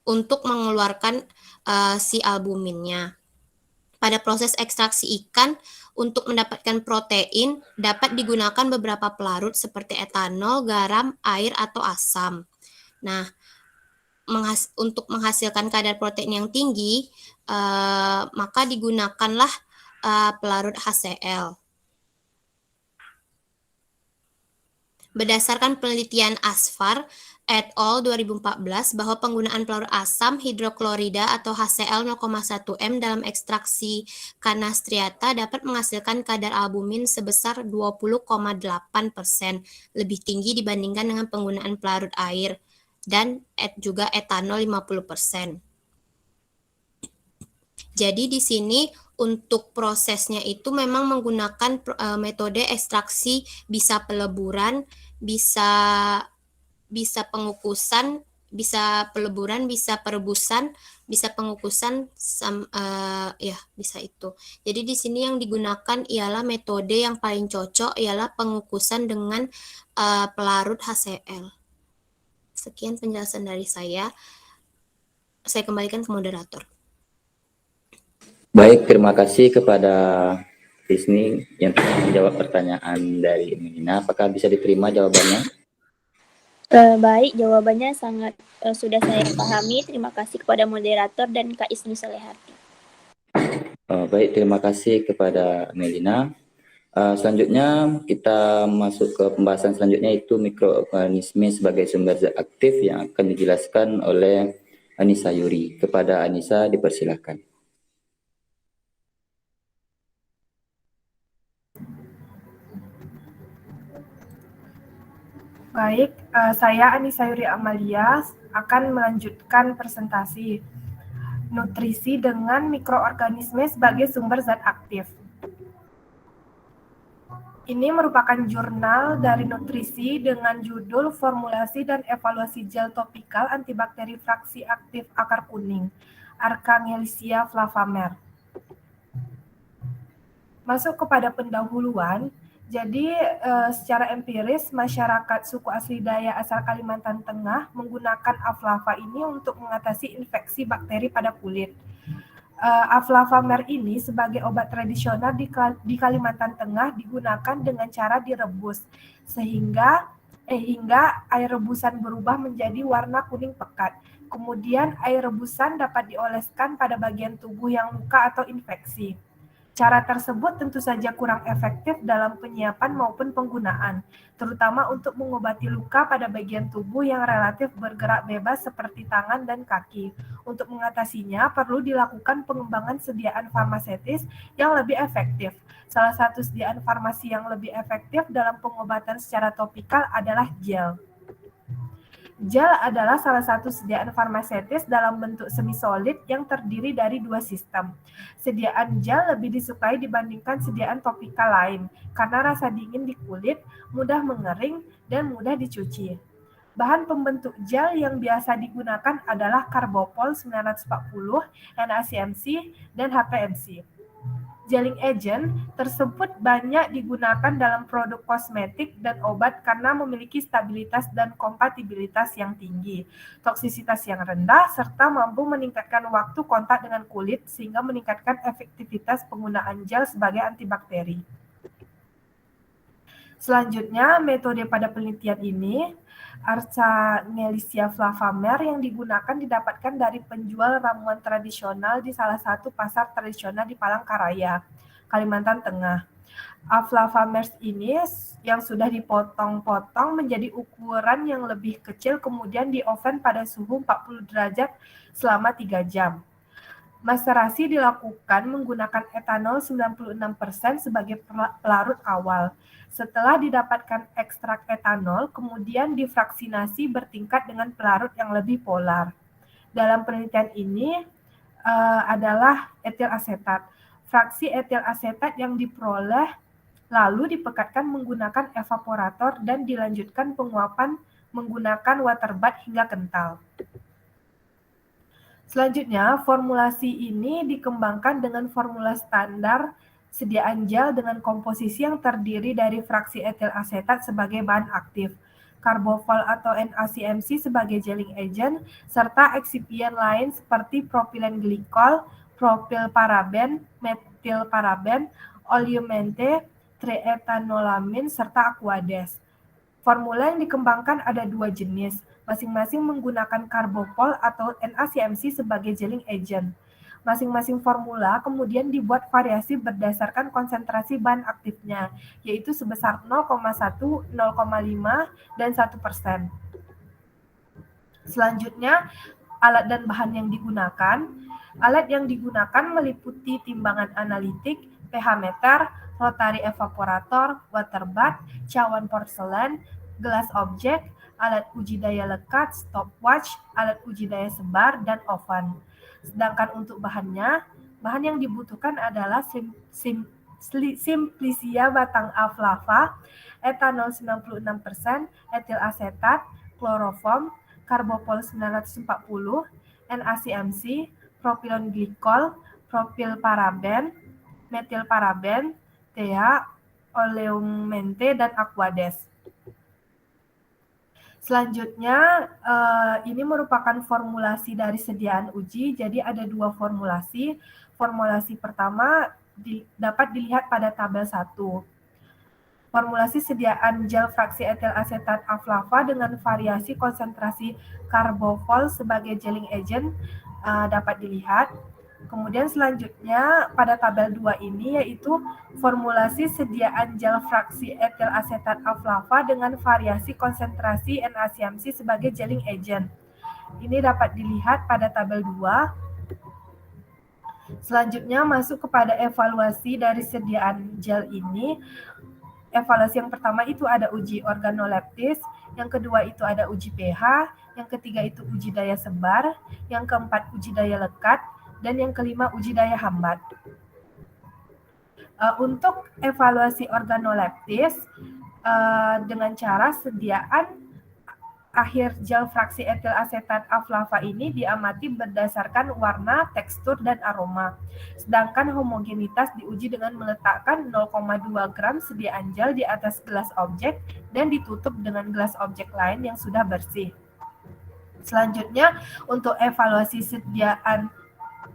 untuk mengeluarkan si albuminnya. Pada proses ekstraksi ikan, untuk mendapatkan protein dapat digunakan beberapa pelarut seperti etanol, garam, air, atau asam. Nah, untuk menghasilkan kadar protein yang tinggi, maka digunakanlah pelarut HCl. Berdasarkan penelitian Asfar et al. 2014 bahwa penggunaan pelarut asam hidroklorida atau HCl 0,1 m dalam ekstraksi Canastriata dapat menghasilkan kadar albumin sebesar 20,8%, lebih tinggi dibandingkan dengan penggunaan pelarut air dan juga etanol 50%. Jadi di sini untuk prosesnya itu memang menggunakan metode ekstraksi, bisa peleburan, bisa pengukusan, bisa peleburan, bisa perebusan, bisa pengukusan, bisa itu. Jadi di sini yang digunakan ialah metode yang paling cocok ialah pengukusan dengan pelarut HCl. Sekian penjelasan dari saya. Saya kembalikan ke moderator. Baik, terima kasih kepada Isni yang telah menjawab pertanyaan dari Melina. Apakah bisa diterima jawabannya? Baik, jawabannya sangat sudah saya pahami. Terima kasih kepada moderator dan Kak Isni Solehati. Baik, terima kasih kepada Melina. Selanjutnya kita masuk ke pembahasan selanjutnya, yaitu mikroorganisme sebagai sumber zat aktif yang akan dijelaskan oleh Anissa Yuri. Kepada Anissa dipersilakan. Baik, saya Anissa Yuri Amalia akan melanjutkan presentasi nutrisi dengan mikroorganisme sebagai sumber zat aktif. Ini merupakan jurnal dari nutrisi dengan judul Formulasi dan Evaluasi Gel Topikal Antibakteri Fraksi Aktif Akar Kuning, Archangelicia flavamer. Masuk kepada pendahuluan, jadi secara empiris masyarakat suku asli Dayak asal Kalimantan Tengah menggunakan aflava ini untuk mengatasi infeksi bakteri pada kulit. Aflavamer ini sebagai obat tradisional di Kalimantan Tengah digunakan dengan cara direbus hingga air rebusan berubah menjadi warna kuning pekat. Kemudian air rebusan dapat dioleskan pada bagian tubuh yang luka atau infeksi. Cara tersebut tentu saja kurang efektif dalam penyiapan maupun penggunaan, terutama untuk mengobati luka pada bagian tubuh yang relatif bergerak bebas seperti tangan dan kaki. Untuk mengatasinya, perlu dilakukan pengembangan sediaan farmaseutis yang lebih efektif. Salah satu sediaan farmasi yang lebih efektif dalam pengobatan secara topikal adalah gel. Gel adalah salah satu sediaan farmaseutis dalam bentuk semi-solid yang terdiri dari dua sistem. Sediaan gel lebih disukai dibandingkan sediaan topikal lain karena rasa dingin di kulit, mudah mengering, dan mudah dicuci. Bahan pembentuk gel yang biasa digunakan adalah Carbopol 940, NaCMC, dan HPMC. Gelling agent tersebut banyak digunakan dalam produk kosmetik dan obat karena memiliki stabilitas dan kompatibilitas yang tinggi, toksisitas yang rendah, serta mampu meningkatkan waktu kontak dengan kulit sehingga meningkatkan efektivitas penggunaan gel sebagai antibakteri. Selanjutnya, metode pada penelitian ini, Archangelicia flavamer yang digunakan didapatkan dari penjual ramuan tradisional di salah satu pasar tradisional di Palangkaraya, Kalimantan Tengah. Aflavamers ini yang sudah dipotong-potong menjadi ukuran yang lebih kecil kemudian di oven pada suhu 40 derajat selama 3 jam. Maserasi dilakukan menggunakan etanol 96% sebagai pelarut awal. Setelah didapatkan ekstrak etanol, kemudian difraksinasi bertingkat dengan pelarut yang lebih polar. Dalam penelitian ini adalah etil asetat. Fraksi etil asetat yang diperoleh lalu dipekatkan menggunakan evaporator dan dilanjutkan penguapan menggunakan water bath hingga kental. Selanjutnya, formulasi ini dikembangkan dengan formula standar sediaan gel dengan komposisi yang terdiri dari fraksi etil asetat sebagai bahan aktif, Carbopol atau NaCMC sebagai gelling agent, serta eksipien lain seperti propilen glikol, propilparaben, metilparaben, oleomente, triethanolamin, serta aquades. Formula yang dikembangkan ada dua jenis, masing-masing menggunakan Carbopol atau NaCMC sebagai gelling agent. Masing-masing formula kemudian dibuat variasi berdasarkan konsentrasi bahan aktifnya, yaitu sebesar 0,1, 0,5, dan 1%. Selanjutnya, alat dan bahan yang digunakan. Alat yang digunakan meliputi timbangan analitik, pH meter, rotary evaporator, water bath, cawan porselen, gelas objek, alat uji daya lekat, stopwatch, alat uji daya sebar, dan oven. Sedangkan untuk bahan yang dibutuhkan adalah Simplicia batang aflava, etanol 96%, etil asetat, kloroform, Carbopol 940, NaCMC, propilen glikol, propilparaben, metilparaben, TH, oleomente, dan aquades. Selanjutnya, ini merupakan formulasi dari sediaan uji, jadi ada dua formulasi. Formulasi pertama dapat dilihat pada tabel 1. Formulasi sediaan gel fraksi etil asetat aflava dengan variasi konsentrasi Carbopol sebagai gelling agent dapat dilihat. Kemudian selanjutnya pada tabel 2 ini yaitu formulasi sediaan gel fraksi etil asetat aflava dengan variasi konsentrasi NaCMC sebagai gelling agent. Ini dapat dilihat pada tabel 2. Selanjutnya masuk kepada evaluasi dari sediaan gel ini. Evaluasi yang pertama itu ada uji organoleptis, yang kedua itu ada uji pH, yang ketiga itu uji daya sebar, yang keempat uji daya lekat, dan yang kelima uji daya hambat. Untuk evaluasi organoleptis dengan cara sediaan akhir gel fraksi etil asetat aflava ini diamati berdasarkan warna, tekstur, dan aroma. Sedangkan homogenitas diuji dengan meletakkan 0,2 gram sediaan gel di atas gelas objek dan ditutup dengan gelas objek lain yang sudah bersih. Selanjutnya, untuk evaluasi sediaan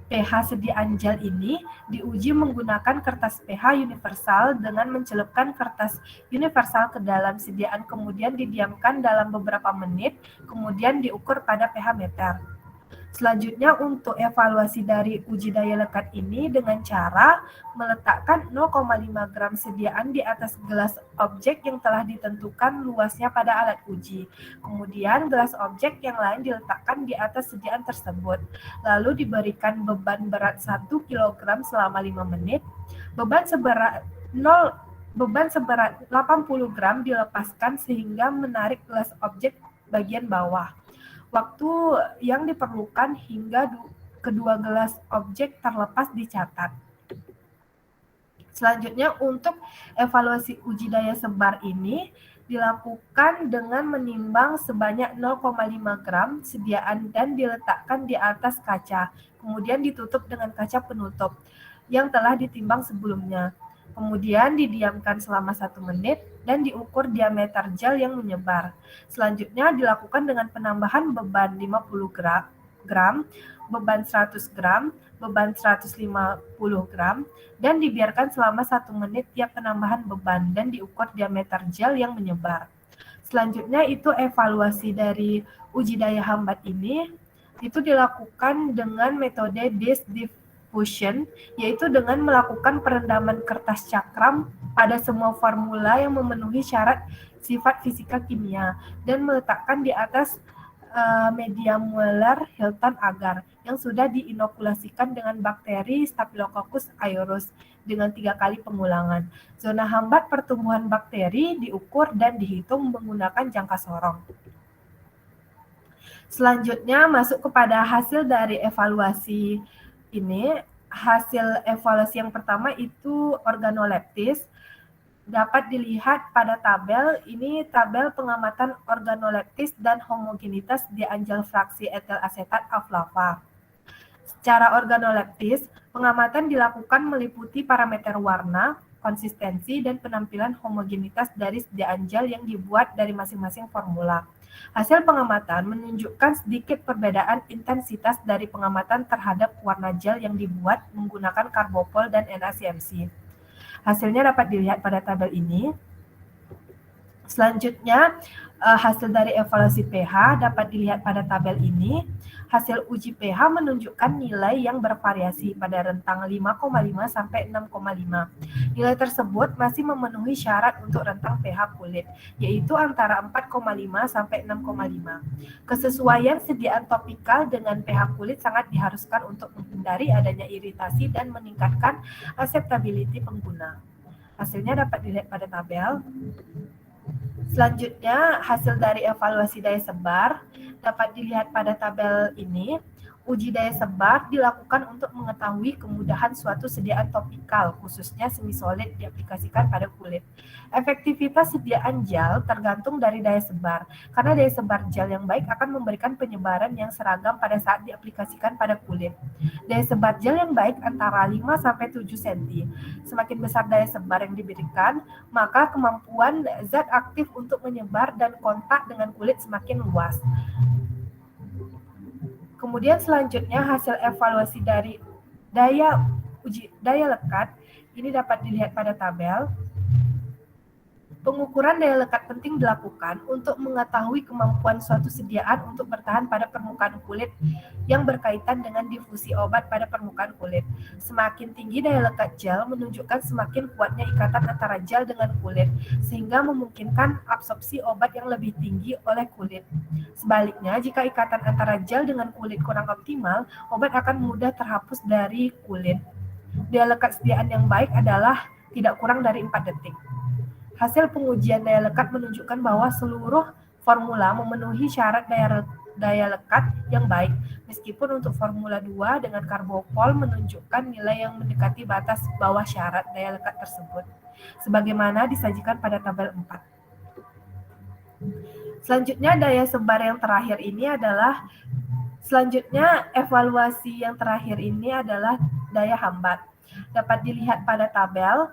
pH sediaan gel ini diuji menggunakan kertas pH universal dengan mencelupkan kertas universal ke dalam sediaan kemudian didiamkan dalam beberapa menit, kemudian diukur pada pH meter. Selanjutnya untuk evaluasi dari uji daya lekat ini dengan cara meletakkan 0,5 gram sediaan di atas gelas objek yang telah ditentukan luasnya pada alat uji. Kemudian gelas objek yang lain diletakkan di atas sediaan tersebut. Lalu diberikan beban berat 1 kg selama 5 menit. Beban seberat 80 gram dilepaskan sehingga menarik gelas objek bagian bawah. Waktu yang diperlukan hingga kedua gelas objek terlepas dicatat. Selanjutnya untuk evaluasi uji daya sebar ini dilakukan dengan menimbang sebanyak 0,5 gram sediaan dan diletakkan di atas kaca, kemudian ditutup dengan kaca penutup yang telah ditimbang sebelumnya. Kemudian didiamkan selama 1 menit dan diukur diameter gel yang menyebar. Selanjutnya dilakukan dengan penambahan beban 50 gram, beban 100 gram, beban 150 gram, dan dibiarkan selama 1 menit tiap penambahan beban dan diukur diameter gel yang menyebar. Selanjutnya itu evaluasi dari uji daya hambat ini, itu dilakukan dengan metode disk diffusion, yaitu dengan melakukan perendaman kertas cakram pada semua formula yang memenuhi syarat sifat fisika kimia dan meletakkan di atas media Mueller Hilton agar yang sudah diinokulasikan dengan bakteri Staphylococcus aureus dengan 3 kali pengulangan. Zona hambat pertumbuhan bakteri diukur dan dihitung menggunakan jangka sorong. Selanjutnya masuk kepada hasil dari evaluasi ini. Hasil evaluasi yang pertama itu organoleptis. Dapat dilihat pada tabel, ini tabel pengamatan organoleptis dan homogenitas di gel fraksi etil asetat aflava. Secara organoleptis, pengamatan dilakukan meliputi parameter warna, konsistensi, dan penampilan homogenitas dari sediaan gel yang dibuat dari masing-masing formula. Hasil pengamatan menunjukkan sedikit perbedaan intensitas dari pengamatan terhadap warna gel yang dibuat menggunakan karbopol dan NaCMC. Hasilnya dapat dilihat pada tabel ini. Selanjutnya, hasil dari evaluasi pH dapat dilihat pada tabel ini. Hasil uji pH menunjukkan nilai yang bervariasi pada rentang 5,5 sampai 6,5. Nilai tersebut masih memenuhi syarat untuk rentang pH kulit, yaitu antara 4,5 sampai 6,5. Kesesuaian sediaan topikal dengan pH kulit sangat diharuskan untuk menghindari adanya iritasi dan meningkatkan acceptability pengguna. Hasilnya dapat dilihat pada tabel. Selanjutnya, hasil dari evaluasi daya sebar dapat dilihat pada tabel ini. Uji daya sebar dilakukan untuk mengetahui kemudahan suatu sediaan topikal, khususnya semi-solid diaplikasikan pada kulit. Efektivitas sediaan gel tergantung dari daya sebar, karena daya sebar gel yang baik akan memberikan penyebaran yang seragam pada saat diaplikasikan pada kulit. Daya sebar gel yang baik antara 5-7 cm. Semakin besar daya sebar yang diberikan, maka kemampuan zat aktif untuk menyebar dan kontak dengan kulit semakin luas. Kemudian selanjutnya hasil evaluasi dari uji daya lekat ini dapat dilihat pada tabel. Pengukuran daya lekat penting dilakukan untuk mengetahui kemampuan suatu sediaan untuk bertahan pada permukaan kulit yang berkaitan dengan difusi obat pada permukaan kulit. Semakin tinggi daya lekat gel menunjukkan semakin kuatnya ikatan antara gel dengan kulit, sehingga memungkinkan absorpsi obat yang lebih tinggi oleh kulit. Sebaliknya, jika ikatan antara gel dengan kulit kurang optimal, obat akan mudah terhapus dari kulit. Daya lekat sediaan yang baik adalah tidak kurang dari 4 detik. Hasil pengujian daya lekat menunjukkan bahwa seluruh formula memenuhi syarat daya lekat yang baik, meskipun untuk formula 2 dengan karbopol menunjukkan nilai yang mendekati batas bawah syarat daya lekat tersebut, sebagaimana disajikan pada tabel 4. Selanjutnya evaluasi yang terakhir ini adalah daya hambat. Dapat dilihat pada tabel,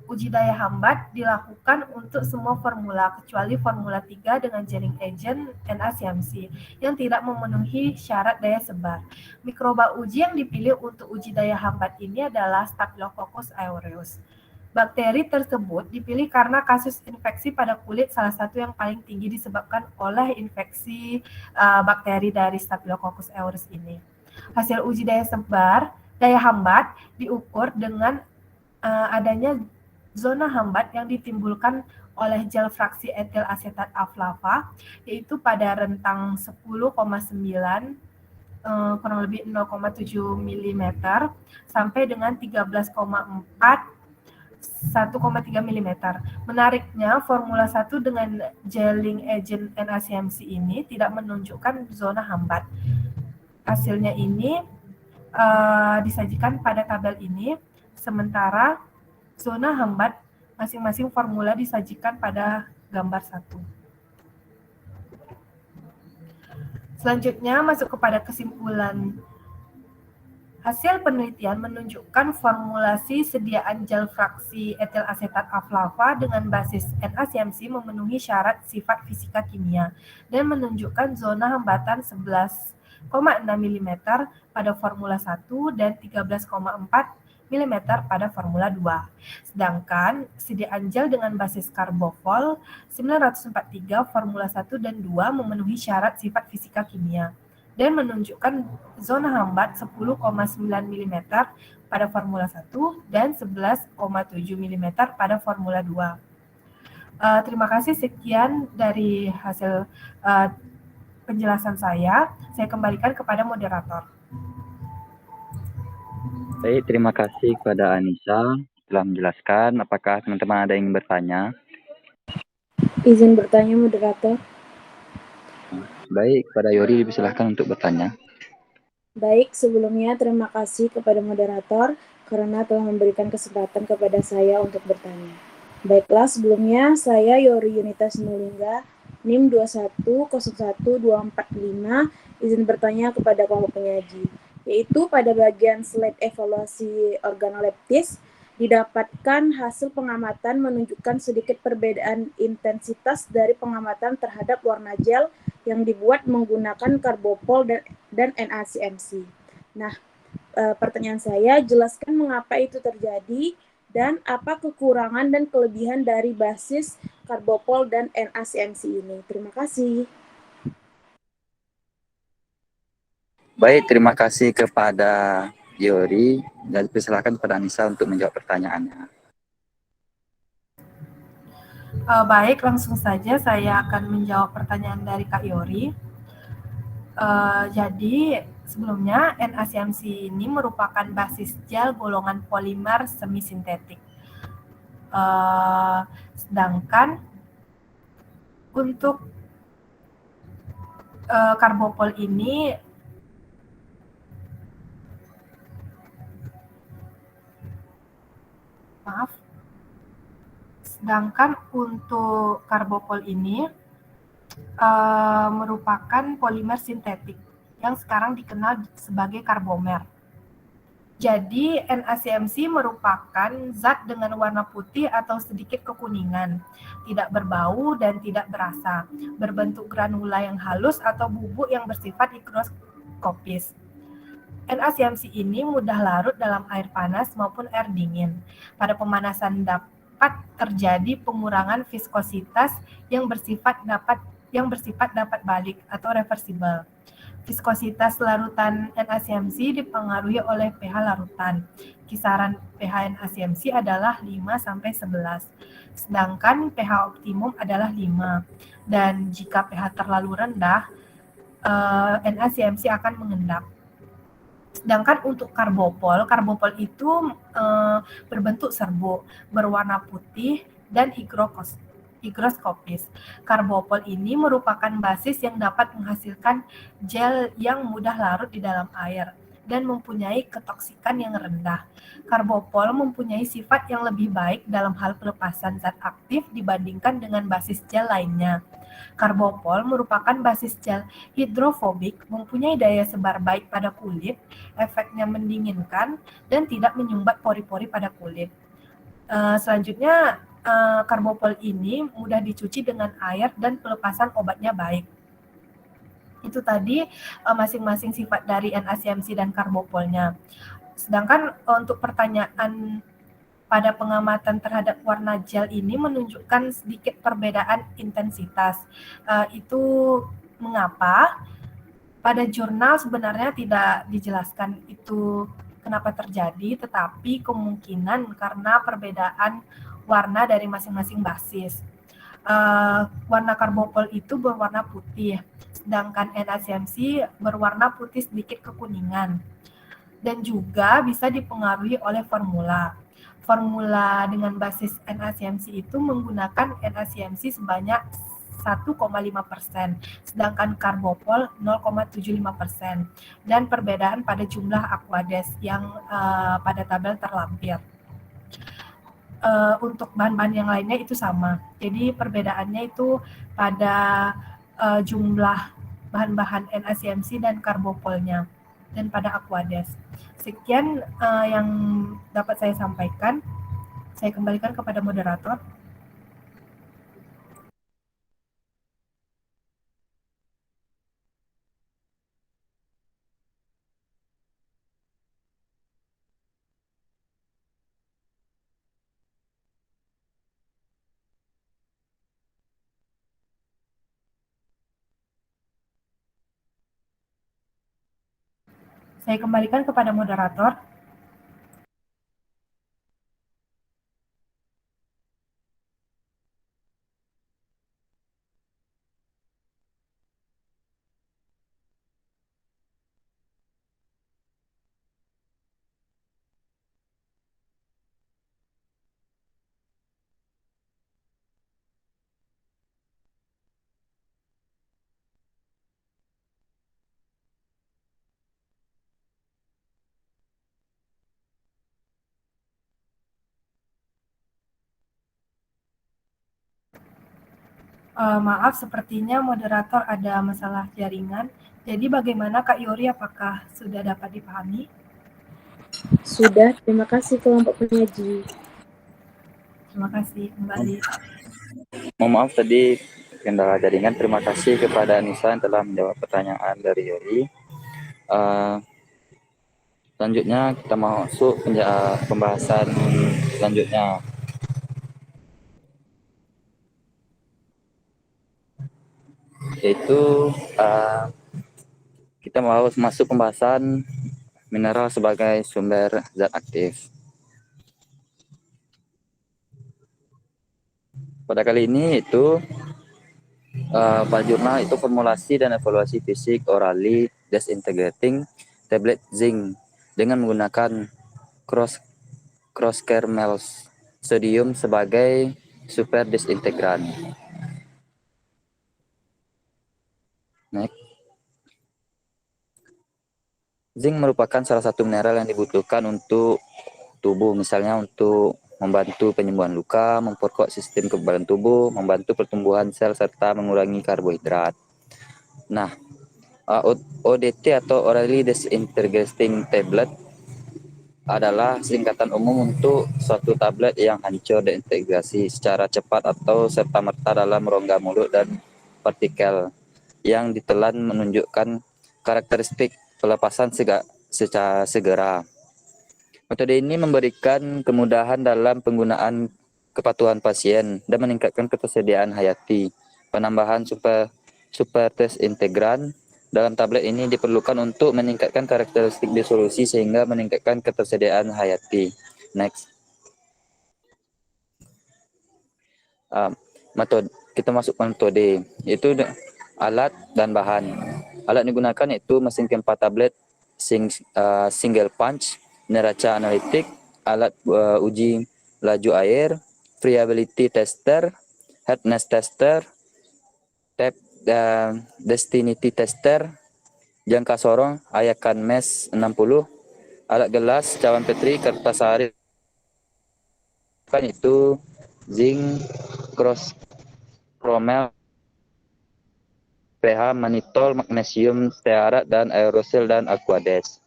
uji daya hambat dilakukan untuk semua formula kecuali formula 3 dengan jaring agent NaCMC yang tidak memenuhi syarat daya sebar. Mikroba uji yang dipilih untuk uji daya hambat ini adalah Staphylococcus aureus. Bakteri tersebut dipilih karena kasus infeksi pada kulit salah satu yang paling tinggi disebabkan oleh infeksi bakteri dari Staphylococcus aureus ini. Hasil uji daya hambat diukur dengan adanya zona hambat yang ditimbulkan oleh gel fraksi etil asetat aflava, yaitu pada rentang 10,9 kurang lebih 0,7 mm sampai dengan 13,4 1,3 mm. Menariknya, formula 1 dengan gelling agent NaCMC ini tidak menunjukkan zona hambat. Hasilnya ini disajikan pada tabel ini, sementara zona hambat masing-masing formula disajikan pada gambar 1. Selanjutnya masuk kepada kesimpulan. Hasil penelitian menunjukkan formulasi sediaan gel fraksi etil asetat aflava dengan basis NaCMC memenuhi syarat sifat fisika kimia dan menunjukkan zona hambatan 11,6 mm pada formula 1 dan 13,4 mm pada formula 2. Sedangkan sediaan gel dengan basis karbofol 943 formula 1 dan 2 memenuhi syarat sifat fisika kimia dan menunjukkan zona hambat 10,9 mm pada formula 1 dan 11,7 mm pada formula 2. Terima kasih, sekian dari hasil penjelasan saya. Saya kembalikan kepada moderator. Baik, terima kasih kepada Anissa telah menjelaskan. Apakah teman-teman ada yang bertanya? Izin bertanya, moderator. Baik, kepada Yori dipersilahkan untuk bertanya. Baik, sebelumnya terima kasih kepada moderator karena telah memberikan kesempatan kepada saya untuk bertanya. Baiklah, sebelumnya saya Yori Yunita Sinulinga, NIM 2101245, izin bertanya kepada kelompok penyaji, yaitu pada bagian slide evaluasi organoleptis, didapatkan hasil pengamatan menunjukkan sedikit perbedaan intensitas dari pengamatan terhadap warna gel yang dibuat menggunakan karbopol dan NaCMC. Nah, pertanyaan saya, jelaskan mengapa itu terjadi dan apa kekurangan dan kelebihan dari basis karbopol dan NaCMC ini. Terima kasih. Baik, terima kasih kepada Yori dan persilakan kepada Anissa untuk menjawab pertanyaannya. Baik, langsung saja saya akan menjawab pertanyaan dari Kak Yori. Jadi sebelumnya NaCMC ini merupakan basis gel golongan polimer semisintetik. Sedangkan untuk karbopol ini merupakan polimer sintetik yang sekarang dikenal sebagai karbomer. Jadi NaCMC merupakan zat dengan warna putih atau sedikit kekuningan, tidak berbau dan tidak berasa, berbentuk granula yang halus atau bubuk yang bersifat higroskopis. NaCMC ini mudah larut dalam air panas maupun air dingin. Pada pemanasan dapat terjadi pengurangan viskositas yang bersifat dapat balik atau reversibel. Viskositas larutan NaCMC dipengaruhi oleh pH larutan. Kisaran pH NaCMC adalah 5-11, sedangkan pH optimum adalah 5. Dan jika pH terlalu rendah, NaCMC akan mengendap. Sedangkan untuk karbopol itu berbentuk serbuk, berwarna putih dan higroskopis. Karbopol ini merupakan basis yang dapat menghasilkan gel yang mudah larut di dalam air dan mempunyai ketoksikan yang rendah. Karbopol mempunyai sifat yang lebih baik dalam hal pelepasan zat aktif dibandingkan dengan basis gel lainnya. Karbopol merupakan basis gel hidrofobik, mempunyai daya sebar baik pada kulit, efeknya mendinginkan, dan tidak menyumbat pori-pori pada kulit. Selanjutnya, karbopol ini mudah dicuci dengan air dan pelepasan obatnya baik. Itu tadi masing-masing sifat dari NaCMC dan karbopolnya. Sedangkan untuk pertanyaan pada pengamatan terhadap warna gel ini menunjukkan sedikit perbedaan intensitas. Itu mengapa? Pada jurnal sebenarnya tidak dijelaskan itu kenapa terjadi, tetapi kemungkinan karena perbedaan warna dari masing-masing basis. Warna karbopol itu berwarna putih, sedangkan NaCMC berwarna putih sedikit kekuningan. Dan juga bisa dipengaruhi oleh formula. Formula dengan basis NaCMC itu menggunakan NaCMC sebanyak 1,5%, sedangkan karbopol 0,75%, dan perbedaan pada jumlah Aquades yang pada tabel terlampir. Untuk bahan-bahan yang lainnya itu sama. Jadi perbedaannya itu pada jumlah bahan-bahan NaCMC dan karbopolnya dan pada Aquades. Sekian yang dapat saya sampaikan. Saya kembalikan kepada moderator. Saya kembalikan kepada moderator. Maaf, sepertinya moderator ada masalah jaringan. Jadi bagaimana Kak Yori, apakah sudah dapat dipahami? Sudah, terima kasih kelompok penyaji. Terima kasih, kembali. Mohon maaf tadi kendala jaringan. Terima kasih kepada Anissa yang telah menjawab pertanyaan dari Yori. Selanjutnya kita masuk pembahasan selanjutnya. Yaitu kita mau masuk pembahasan mineral sebagai sumber zat aktif. Pada kali ini itu pada jurnal itu formulasi dan evaluasi fisik orally disintegrating tablet zinc dengan menggunakan cross kernels sodium sebagai super disintegran. Next. Zinc merupakan salah satu mineral yang dibutuhkan untuk tubuh, misalnya untuk membantu penyembuhan luka, memperkuat sistem kekebalan tubuh, membantu pertumbuhan sel, serta mengurangi karbohidrat. Nah, ODT atau orally disintegrating tablet adalah singkatan umum untuk suatu tablet yang hancur diintegrasi secara cepat atau serta-merta dalam rongga mulut dan partikel yang ditelan menunjukkan karakteristik pelepasan secara segera. Metode ini memberikan kemudahan dalam penggunaan kepatuhan pasien dan meningkatkan ketersediaan hayati. Penambahan super disintegran dalam tablet ini diperlukan untuk meningkatkan karakteristik disolusi sehingga meningkatkan ketersediaan hayati. Next. Metode, kita masuk ke metode, yaitu alat dan bahan. Alat digunakan itu mesin keempat tablet single punch, neraca analitik, alat uji laju air, friability tester, hardness tester, tape dan density tester, jangka sorong, ayakan mes 60, alat gelas, cawan petri, kertas sari, kan itu zinc, cross chromel, pH, manitol, magnesium stearat, dan aerosol dan aquades.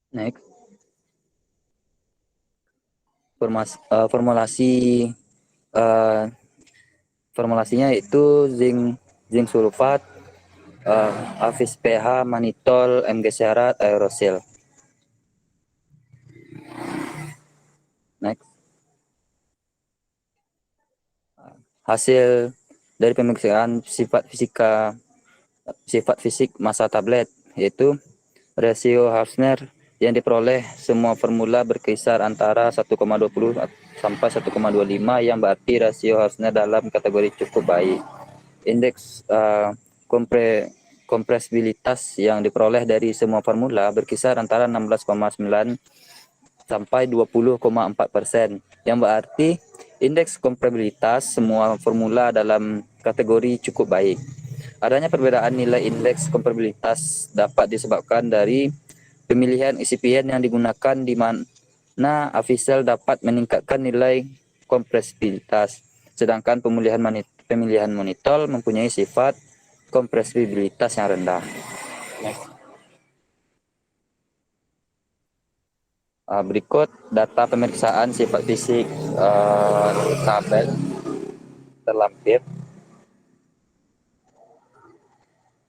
Next. Formulasinya itu zinc sulfat, avis pH, manitol, Mg stearat, aerosol. Next. Hasil dari pemeriksaan sifat fisik massa tablet, yaitu rasio Hausner yang diperoleh semua formula berkisar antara 1,20 sampai 1,25, yang berarti rasio Hausner dalam kategori cukup baik. Indeks kompresibilitas yang diperoleh dari semua formula berkisar antara 16,9 sampai 20,4%, yang berarti indeks kompresibilitas semua formula dalam kategori cukup baik. Adanya perbedaan nilai indeks kompresibilitas dapat disebabkan dari pemilihan excipient yang digunakan, di mana avisel dapat meningkatkan nilai kompresibilitas, sedangkan pemilihan manitol mempunyai sifat kompresibilitas yang rendah. Berikut data pemeriksaan sifat fisik tablet terlampir.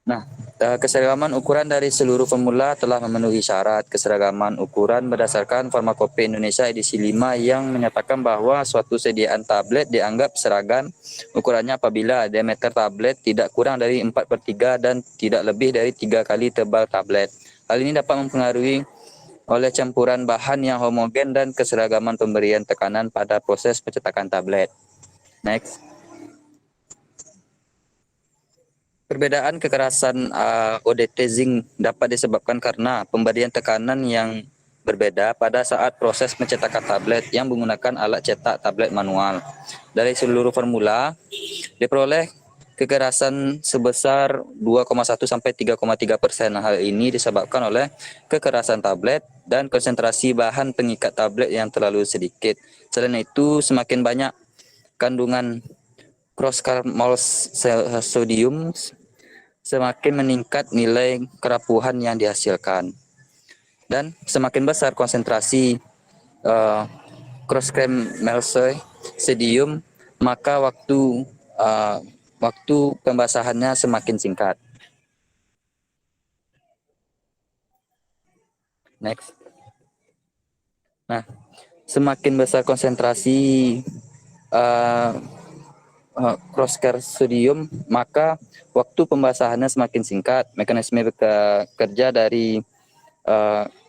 Nah, keseragaman ukuran dari seluruh formula telah memenuhi syarat. Keseragaman ukuran berdasarkan Farmakope Indonesia edisi 5 yang menyatakan bahwa suatu sediaan tablet dianggap seragam ukurannya apabila diameter tablet tidak kurang dari 4/3 dan tidak lebih dari 3 kali tebal tablet. Hal ini dapat mempengaruhi oleh campuran bahan yang homogen dan keseragaman pemberian tekanan pada proses pencetakan tablet. Next. Perbedaan kekerasan ODT zinc dapat disebabkan karena pemberian tekanan yang berbeda pada saat proses pencetakan tablet yang menggunakan alat cetak tablet manual. Dari seluruh formula diperoleh kekerasan sebesar 2,1 sampai 3,3%. Hal ini disebabkan oleh kekerasan tablet dan konsentrasi bahan pengikat tablet yang terlalu sedikit. Selain itu, semakin banyak kandungan cross-carbonyl sodium, semakin meningkat nilai kerapuhan yang dihasilkan. Dan semakin besar konsentrasi cross-chromel sodium, maka waktu pembasahannya semakin singkat. Next. Nah, semakin besar konsentrasi cross-chromel sodium, maka waktu pembasahannya semakin singkat. Mekanisme kerja dari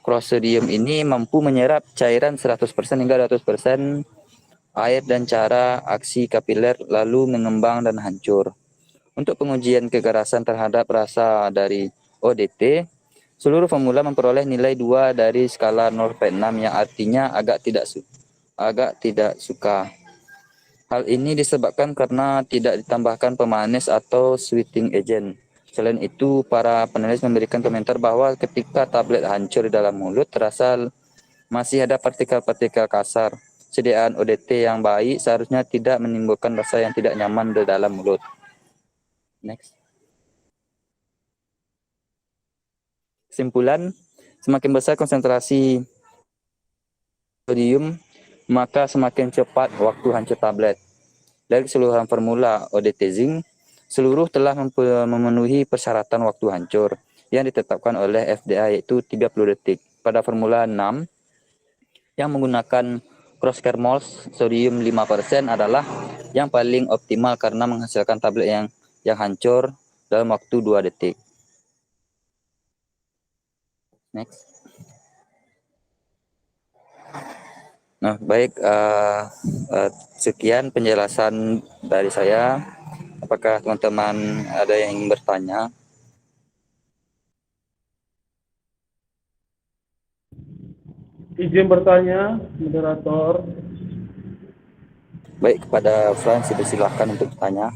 cross sodium ini mampu menyerap cairan 100% hingga 200% air dan cara aksi kapiler lalu mengembang dan hancur. Untuk pengujian kekerasan terhadap rasa dari ODT, seluruh formula memperoleh nilai 2 dari skala 0,6 yang artinya agak tidak suka. Hal ini disebabkan karena tidak ditambahkan pemanis atau sweetening agent. Selain itu, para penulis memberikan komentar bahwa ketika tablet hancur di dalam mulut, terasa masih ada partikel-partikel kasar. Sediaan ODT yang baik seharusnya tidak menimbulkan rasa yang tidak nyaman di dalam mulut. Next. Kesimpulan, semakin besar konsentrasi sodium, maka semakin cepat waktu hancur tablet. Dari keseluruhan formula ODT zinc, seluruh telah memenuhi persyaratan waktu hancur yang ditetapkan oleh FDA, yaitu 30 detik. Pada formula 6 yang menggunakan cross-chromel sodium 5% adalah yang paling optimal karena menghasilkan tablet yang hancur dalam waktu 2 detik. Next. Nah, baik, sekian penjelasan dari saya. Apakah teman-teman ada yang ingin bertanya? Izin bertanya, moderator. Baik, kepada Frans dipersilahkan untuk bertanya.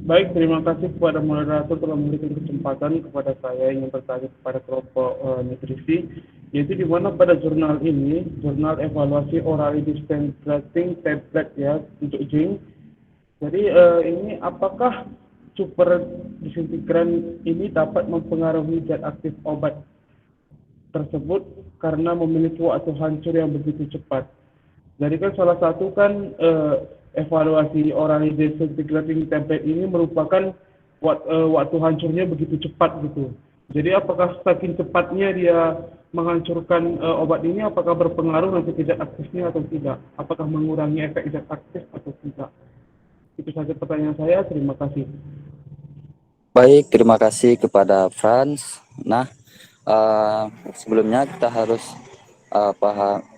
Baik, terima kasih kepada moderator telah memberikan kesempatan kepada saya ingin bertanya kepada kelompok nutrisi, yaitu di mana pada jurnal ini, jurnal evaluasi orally disintegrating tablet ya untuk zinc. Jadi ini apakah super disintegran ini dapat mempengaruhi zat aktif obat tersebut karena memiliki waktu hancur yang begitu cepat. Jadi kan salah satu kan evaluasi orally disintegrating tablet ini merupakan waktu hancurnya begitu cepat gitu. Jadi apakah saking cepatnya dia menghancurkan obat ini, apakah berpengaruh nanti ke zat aktifnya atau tidak? Apakah mengurangi efek zat aktif atau tidak? Itu saja pertanyaan saya. Terima kasih. Baik, terima kasih kepada Frans. Nah, sebelumnya kita harus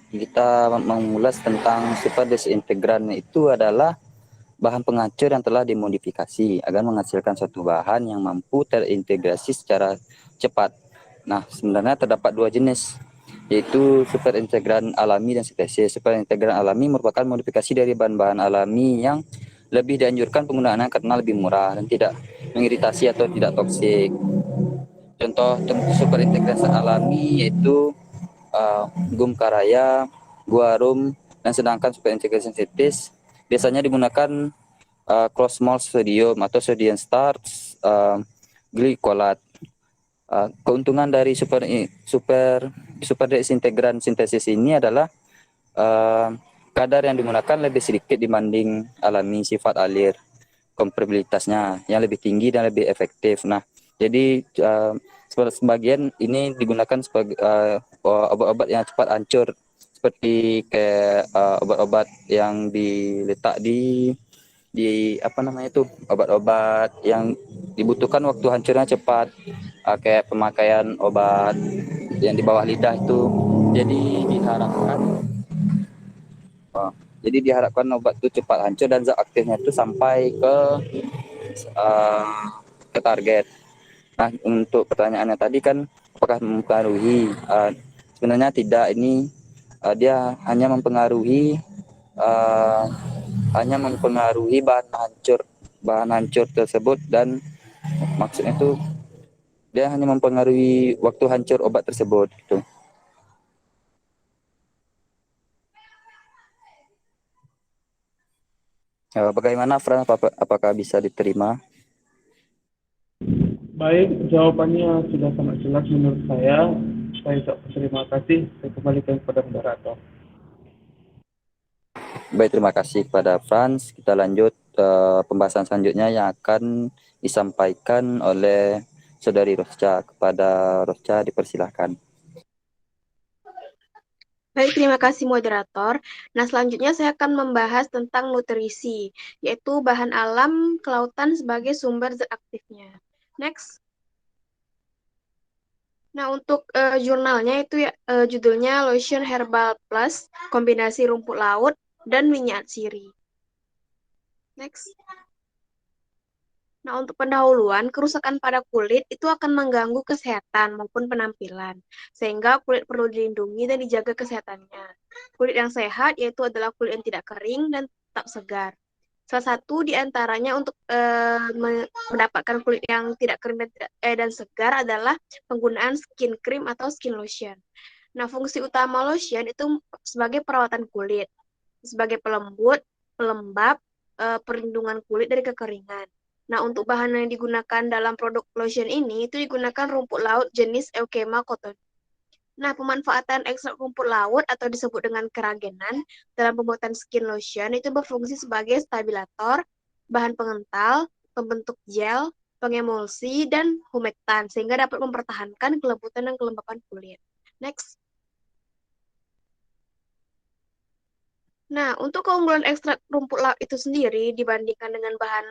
kita mengulas tentang super disintegran itu adalah bahan penghancur yang telah dimodifikasi agar menghasilkan suatu bahan yang mampu terintegrasi secara cepat. Nah, sebenarnya terdapat dua jenis, yaitu super integran alami dan spesies. Super integran alami merupakan modifikasi dari bahan-bahan alami yang lebih dianjurkan penggunaannya karena lebih murah dan tidak mengiritasi atau tidak toksik. Contoh super integrasi alami yaitu gum karaya, guarum, dan sedangkan super integrasi sintetis biasanya digunakan cross malt sodium atau sodium starch glycolate. Keuntungan dari super disintegran sintesis ini adalah kadar yang digunakan lebih sedikit dibanding alami, sifat alir komparabilitasnya yang lebih tinggi dan lebih efektif. Nah, jadi sebagian ini digunakan sebagai obat-obat yang cepat hancur, seperti kayak obat-obat yang diletak di apa namanya itu, obat-obat yang dibutuhkan waktu hancurnya cepat, kayak pemakaian obat yang di bawah lidah itu. Jadi diharapkan obat itu cepat hancur dan zat aktifnya itu sampai ke target. Nah, untuk pertanyaannya tadi kan apakah mempengaruhi? Sebenarnya tidak. Ini dia hanya mempengaruhi bahan hancur tersebut, dan maksudnya itu dia hanya mempengaruhi waktu hancur obat tersebut gitu. Bagaimana Fran, apakah bisa diterima? Baik, jawabannya sudah sangat jelas menurut saya. Saya ucapkan terima kasih. Saya kembalikan kepada moderator. Baik, terima kasih kepada Frans. Kita lanjut pembahasan selanjutnya yang akan disampaikan oleh Saudari Rosca. Kepada Rosca dipersilahkan. Baik, terima kasih moderator. Nah, selanjutnya saya akan membahas tentang nutrisi, yaitu bahan alam kelautan sebagai sumber zat aktifnya. Next. Nah, untuk jurnalnya itu ya judulnya Lotion Herbal Plus, kombinasi rumput laut dan minyak sirih. Next. Nah, untuk pendahuluan, kerusakan pada kulit itu akan mengganggu kesehatan maupun penampilan, sehingga kulit perlu dilindungi dan dijaga kesehatannya. Kulit yang sehat yaitu adalah kulit yang tidak kering dan tetap segar. Salah satu di antaranya untuk mendapatkan kulit yang tidak kering dan segar adalah penggunaan skin cream atau skin lotion. Nah, fungsi utama lotion itu sebagai perawatan kulit, sebagai pelembut, pelembab, perlindungan kulit dari kekeringan. Nah, untuk bahan yang digunakan dalam produk lotion ini itu digunakan rumput laut jenis Euchema cotonou. Nah, pemanfaatan ekstrak rumput laut atau disebut dengan keragenan dalam pembuatan skin lotion itu berfungsi sebagai stabilator, bahan pengental, pembentuk gel, pengemulsi, dan humektan sehingga dapat mempertahankan kelembutan dan kelembapan kulit. Next. Nah, untuk keunggulan ekstrak rumput laut itu sendiri dibandingkan dengan bahan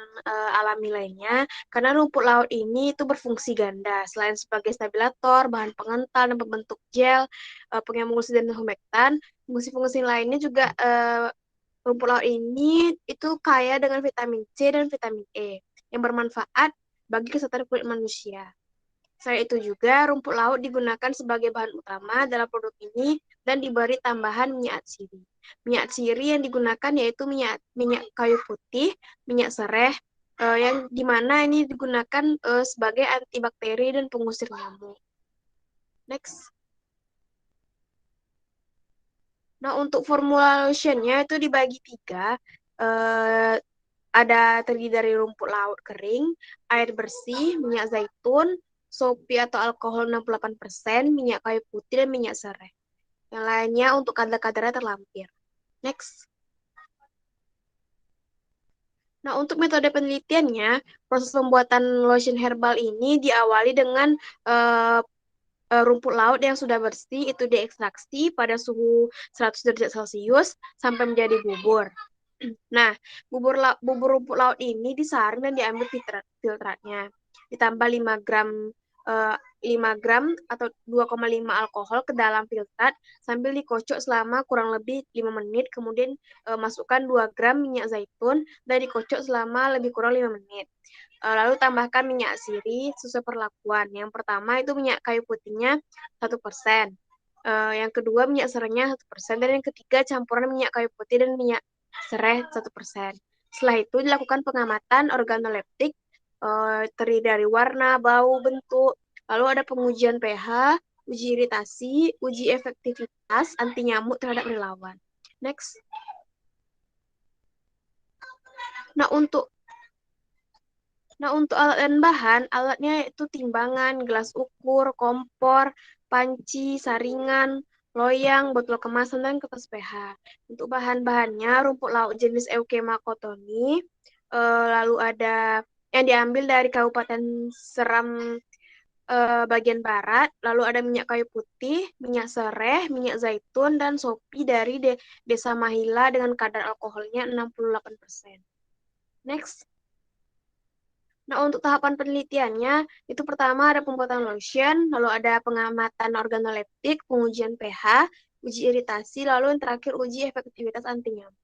alami lainnya, karena rumput laut ini itu berfungsi ganda. Selain sebagai stabilator, bahan pengental dan pembentuk gel, pengemulsi dan humektan, fungsi-fungsi lainnya juga rumput laut ini itu kaya dengan vitamin C dan vitamin E yang bermanfaat bagi kesehatan kulit manusia. Selain itu juga rumput laut digunakan sebagai bahan utama dalam produk ini dan diberi tambahan minyak atsiri. Minyak atsiri yang digunakan yaitu minyak kayu putih, minyak sereh, yang dimana ini digunakan sebagai antibakteri dan pengusir nyamuk. Next. Nah, untuk formula lotionnya itu dibagi 3. Ada terdiri dari rumput laut kering, air bersih, minyak zaitun, sopi atau alkohol 68%, minyak kayu putih, dan minyak serai. Yang lainnya untuk kadar-kadarnya terlampir. Next. Nah, untuk metode penelitiannya, proses pembuatan lotion herbal ini diawali dengan rumput laut yang sudah bersih itu diekstraksi pada suhu 100 derajat Celcius sampai menjadi bubur. Nah, bubur rumput laut ini disaring dan diambil filtratnya. Ditambah 5 gram atau 2,5 alkohol ke dalam filtrat sambil dikocok selama kurang lebih 5 menit. Kemudian masukkan 2 gram minyak zaitun dan dikocok selama lebih kurang 5 menit. Lalu tambahkan minyak sirih sesuai perlakuan. Yang pertama itu minyak kayu putihnya 1%. Yang kedua minyak serehnya 1%. Dan yang ketiga campuran minyak kayu putih dan minyak sereh 1%. Setelah itu dilakukan pengamatan organoleptik terdiri dari warna, bau, bentuk. Lalu ada pengujian pH, uji iritasi, uji efektivitas anti nyamuk terhadap relawan. Next. Nah, untuk alat dan bahan, alatnya itu timbangan, gelas ukur, kompor, panci, saringan, loyang, botol kemasan, dan kertas pH. Untuk bahan-bahannya, rumput laut jenis Eukema cottoni, lalu ada yang diambil dari Kabupaten Seram bagian barat, lalu ada minyak kayu putih, minyak sereh, minyak zaitun, dan sopi dari Desa Mahila dengan kadar alkoholnya 68%. Next. Nah, untuk tahapan penelitiannya, itu pertama ada pembuatan lotion, lalu ada pengamatan organoleptik, pengujian pH, uji iritasi, lalu yang terakhir uji efektivitas anti nyamuk.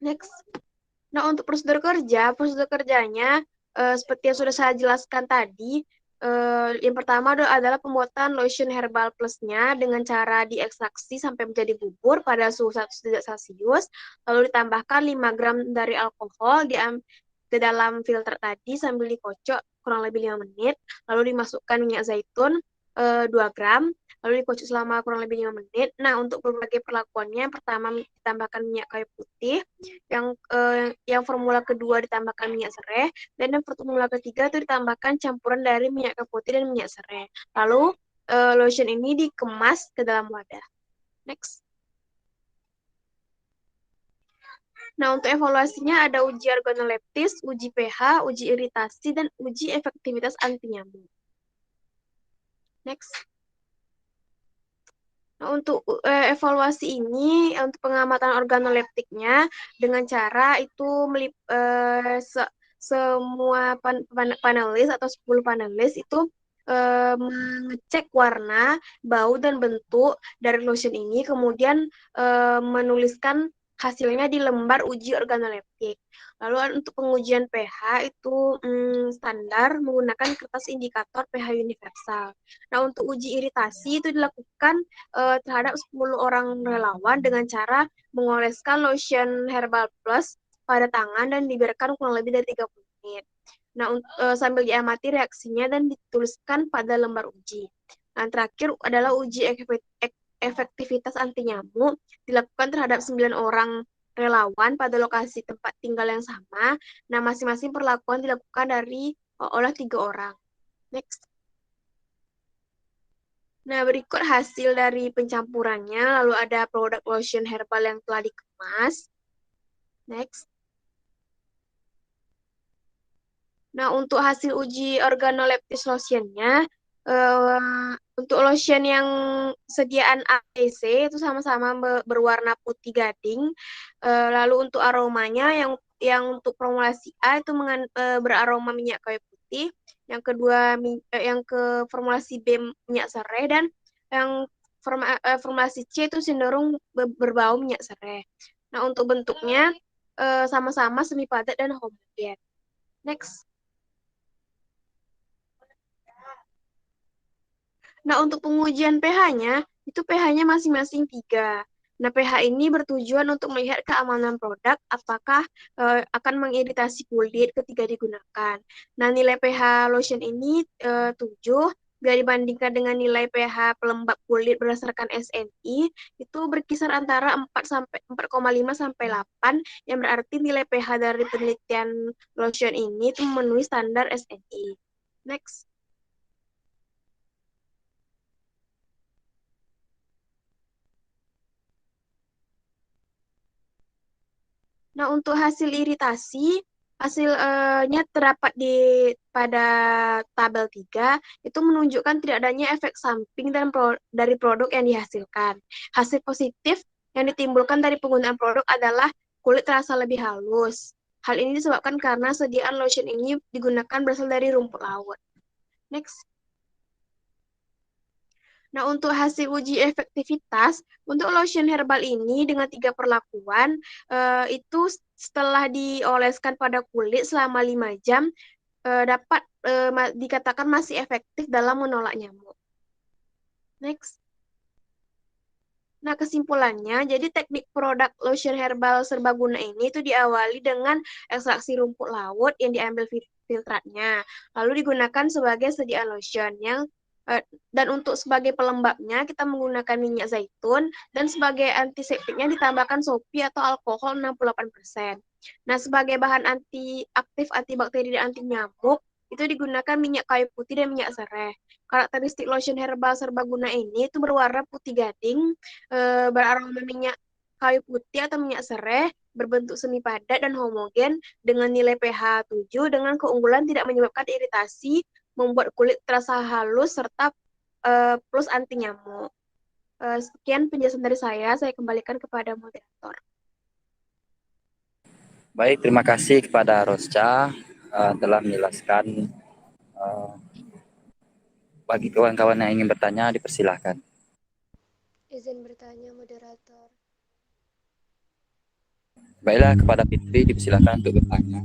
Next. Nah, untuk prosedur kerjanya seperti yang sudah saya jelaskan tadi, yang pertama adalah pembuatan lotion herbal plusnya dengan cara diekstraksi sampai menjadi bubur pada suhu 100 derajat Celcius, lalu ditambahkan 5 gram dari alkohol ke dalam filter tadi sambil dikocok kurang lebih 5 menit, lalu dimasukkan minyak zaitun 2 gram, lalu dikocok selama kurang lebih 5 menit. Nah, untuk berbagai perlakuannya, yang pertama ditambahkan minyak kayu putih, yang formula kedua ditambahkan minyak sereh, dan yang formula ketiga itu ditambahkan campuran dari minyak kayu putih dan minyak sereh. Lalu lotion ini dikemas ke dalam wadah. Next. Nah, untuk evaluasinya ada uji organoleptis, uji pH, uji iritasi, dan uji efektivitas anti nyamuk. Next. Nah, untuk evaluasi ini, untuk pengamatan organoleptiknya dengan cara itu semua panelis atau 10 panelis itu mengecek warna, bau, dan bentuk dari lotion ini, kemudian menuliskan hasilnya di lembar uji organoleptik. Lalu untuk pengujian pH itu standar menggunakan kertas indikator pH universal. Nah, untuk uji iritasi itu dilakukan terhadap 10 orang relawan dengan cara mengoleskan lotion herbal plus pada tangan dan dibiarkan kurang lebih dari 30 menit. Nah, sambil diamati reaksinya dan dituliskan pada lembar uji. Nah, terakhir adalah uji efektivitas anti nyamuk dilakukan terhadap 9 orang relawan pada lokasi tempat tinggal yang sama. Nah, masing-masing perlakuan dilakukan oleh 3 orang. Next. Nah, berikut hasil dari pencampurannya, lalu ada produk lotion herbal yang telah dikemas. Next. Nah, untuk hasil uji organoleptis lotionnya, untuk lotion yang sediaan ABC itu sama-sama berwarna putih gading. Lalu untuk aromanya yang untuk formulasi A itu beraroma minyak kayu putih, yang kedua yang ke formulasi B minyak serai, dan yang formulasi C itu cenderung berbau minyak serai. Nah, untuk bentuknya sama-sama semi padat dan homogen. Next. Nah, untuk pengujian pH-nya, itu pH-nya masing-masing 3. Nah, pH ini bertujuan untuk melihat keamanan produk, apakah akan mengiritasi kulit ketika digunakan. Nah, nilai pH lotion ini 7, bila dibandingkan dengan nilai pH pelembab kulit berdasarkan SNI, itu berkisar antara 4,5 sampai 8, yang berarti nilai pH dari penelitian lotion ini itu memenuhi standar SNI. Next. Nah, untuk hasil iritasi, hasilnya terdapat pada tabel 3, itu menunjukkan tidak adanya efek samping dari produk yang dihasilkan. Hasil positif yang ditimbulkan dari penggunaan produk adalah kulit terasa lebih halus. Hal ini disebabkan karena sediaan lotion ini digunakan berasal dari rumput laut. Next. Nah, untuk hasil uji efektivitas, untuk lotion herbal ini dengan 3 perlakuan, itu setelah dioleskan pada kulit selama 5 jam, dapat dikatakan masih efektif dalam menolak nyamuk. Next. Nah, kesimpulannya, jadi teknik produk lotion herbal serbaguna ini itu diawali dengan ekstraksi rumput laut yang diambil filtratnya, lalu digunakan sebagai sediaan lotion dan untuk sebagai pelembabnya kita menggunakan minyak zaitun, dan sebagai antiseptiknya ditambahkan sopi atau alkohol 68%. Nah, sebagai bahan aktif antibakteri dan anti nyamuk itu digunakan minyak kayu putih dan minyak serai. Karakteristik lotion herbal serbaguna ini itu berwarna putih gading, beraroma minyak kayu putih atau minyak serai, berbentuk semi padat dan homogen dengan nilai pH 7 dengan keunggulan tidak menyebabkan iritasi, membuat kulit terasa halus, serta plus anti nyamuk. Sekian penjelasan dari saya kembalikan kepada moderator. Baik, terima kasih kepada Rosca telah menjelaskan. Bagi kawan-kawan yang ingin bertanya, dipersilahkan. Izin bertanya, moderator. Baiklah, kepada Fitri dipersilahkan untuk bertanya.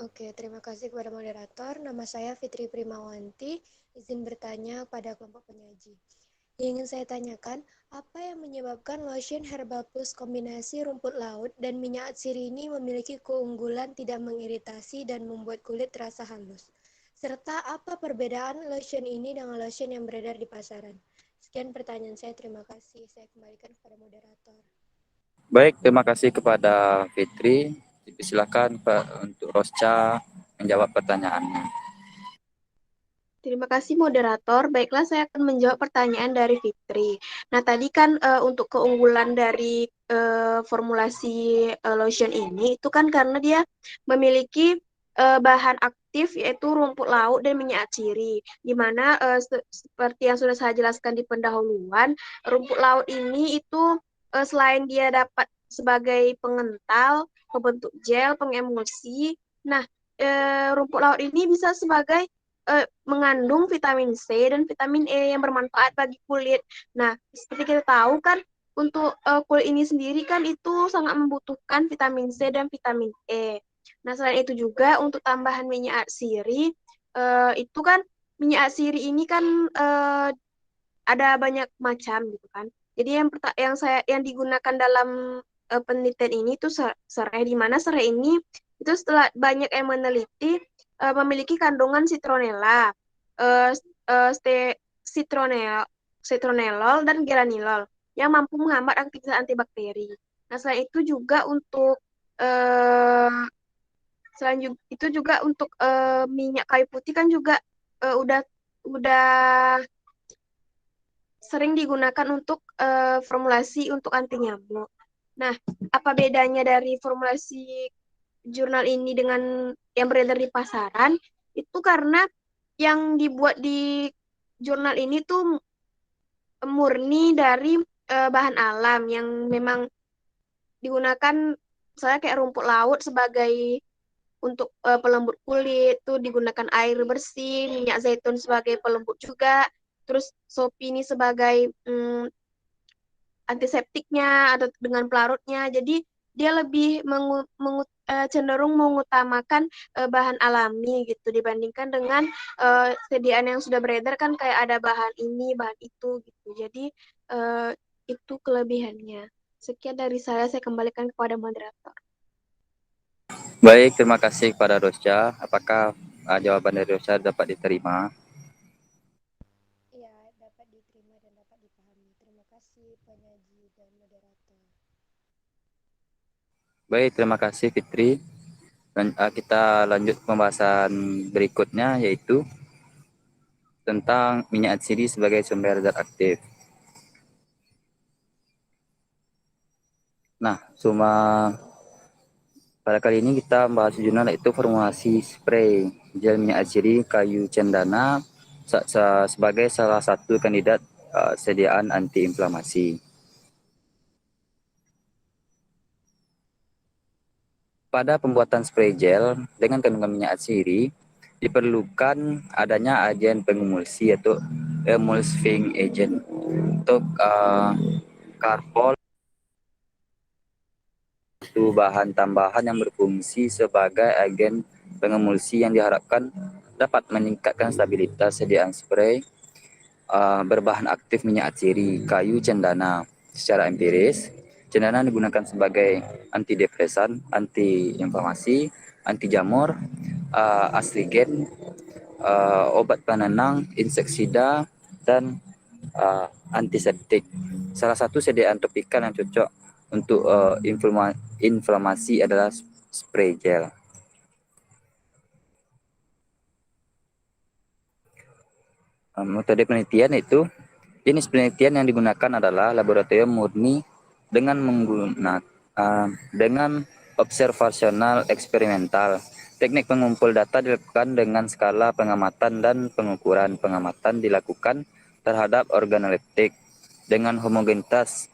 Oke, terima kasih kepada moderator. Nama saya Fitri Primawanti. Izin bertanya pada kelompok penyaji. Yang ingin saya tanyakan, apa yang menyebabkan lotion herbal plus kombinasi rumput laut dan minyak atsiri ini memiliki keunggulan tidak mengiritasi dan membuat kulit terasa halus? Serta apa perbedaan lotion ini dengan lotion yang beredar di pasaran? Sekian pertanyaan saya, terima kasih. Saya kembalikan kepada moderator. Baik, terima kasih kepada Fitri. Silakan untuk Rosca menjawab pertanyaannya. Terima kasih moderator. Baiklah, saya akan menjawab pertanyaan dari Fitri. Nah, tadi kan untuk keunggulan dari formulasi lotion ini itu kan karena dia memiliki bahan aktif yaitu rumput laut dan minyak atsiri. Di mana seperti yang sudah saya jelaskan di pendahuluan, rumput laut ini itu selain dia dapat sebagai pengental, pembentuk gel, pengemulsi. Nah, rumput laut ini bisa sebagai mengandung vitamin C dan vitamin E yang bermanfaat bagi kulit. Nah, seperti kita tahu kan, untuk kulit ini sendiri kan itu sangat membutuhkan vitamin C dan vitamin E. Nah, selain itu juga untuk tambahan minyak atsiri, itu kan minyak atsiri ini kan ada banyak macam gitu kan. Jadi yang digunakan dalam penelitian ini itu serai, di mana serai ini itu setelah banyak yang meneliti memiliki kandungan citronella, citronellol dan geranilol yang mampu menghambat aktivitas antibakteri. Nah, selain itu juga untuk minyak kayu putih kan juga udah sering digunakan untuk formulasi untuk anti nyamuk. Nah, apa bedanya dari formulasi jurnal ini dengan yang beredar di pasaran? Itu karena yang dibuat di jurnal ini tuh murni dari bahan alam yang memang digunakan, misalnya kayak rumput laut sebagai untuk pelembut kulit, tuh digunakan air bersih, minyak zaitun sebagai pelembut juga, terus sopi ini sebagai antiseptiknya atau dengan pelarutnya. Jadi dia lebih cenderung mengutamakan bahan alami gitu dibandingkan dengan sediaan yang sudah beredar kan kayak ada bahan ini, bahan itu gitu. Jadi itu kelebihannya. Sekian dari saya kembalikan kepada moderator. Baik, terima kasih kepada Rosca. Apakah jawaban dari Rosca dapat diterima? Iya, dapat diterima dan dapat dipahami. Terima kasih penyaji dan moderator. Baik, terima kasih Fitri. Dan kita lanjut pembahasan berikutnya, yaitu tentang minyak atsiri sebagai sumber zat aktif. Nah, pada kali ini kita membahas jurnal yaitu formulasi spray gel minyak atsiri kayu cendana sebagai salah satu kandidat sediaan antiinflamasi. Pada pembuatan spray gel dengan kandungan minyak atsiri, diperlukan adanya agen pengemulsi yaitu emulsifying agent untuk karpol itu bahan tambahan yang berfungsi sebagai agen pengemulsi yang diharapkan dapat meningkatkan stabilitas sediaan spray berbahan aktif minyak atsiri kayu cendana. Secara empiris, cendana digunakan sebagai antidepresan, anti-inflamasi, anti jamur, astrigen, obat penenang, inseksida, dan antiseptik. Salah satu sediaan topikal yang cocok untuk inflamasi adalah spray gel. Metode penelitian itu jenis penelitian yang digunakan adalah laboratorium murni dengan dengan observasional eksperimental. Teknik pengumpul data dilakukan dengan skala pengamatan dan pengukuran. Pengamatan dilakukan terhadap organoleptik dengan homogenitas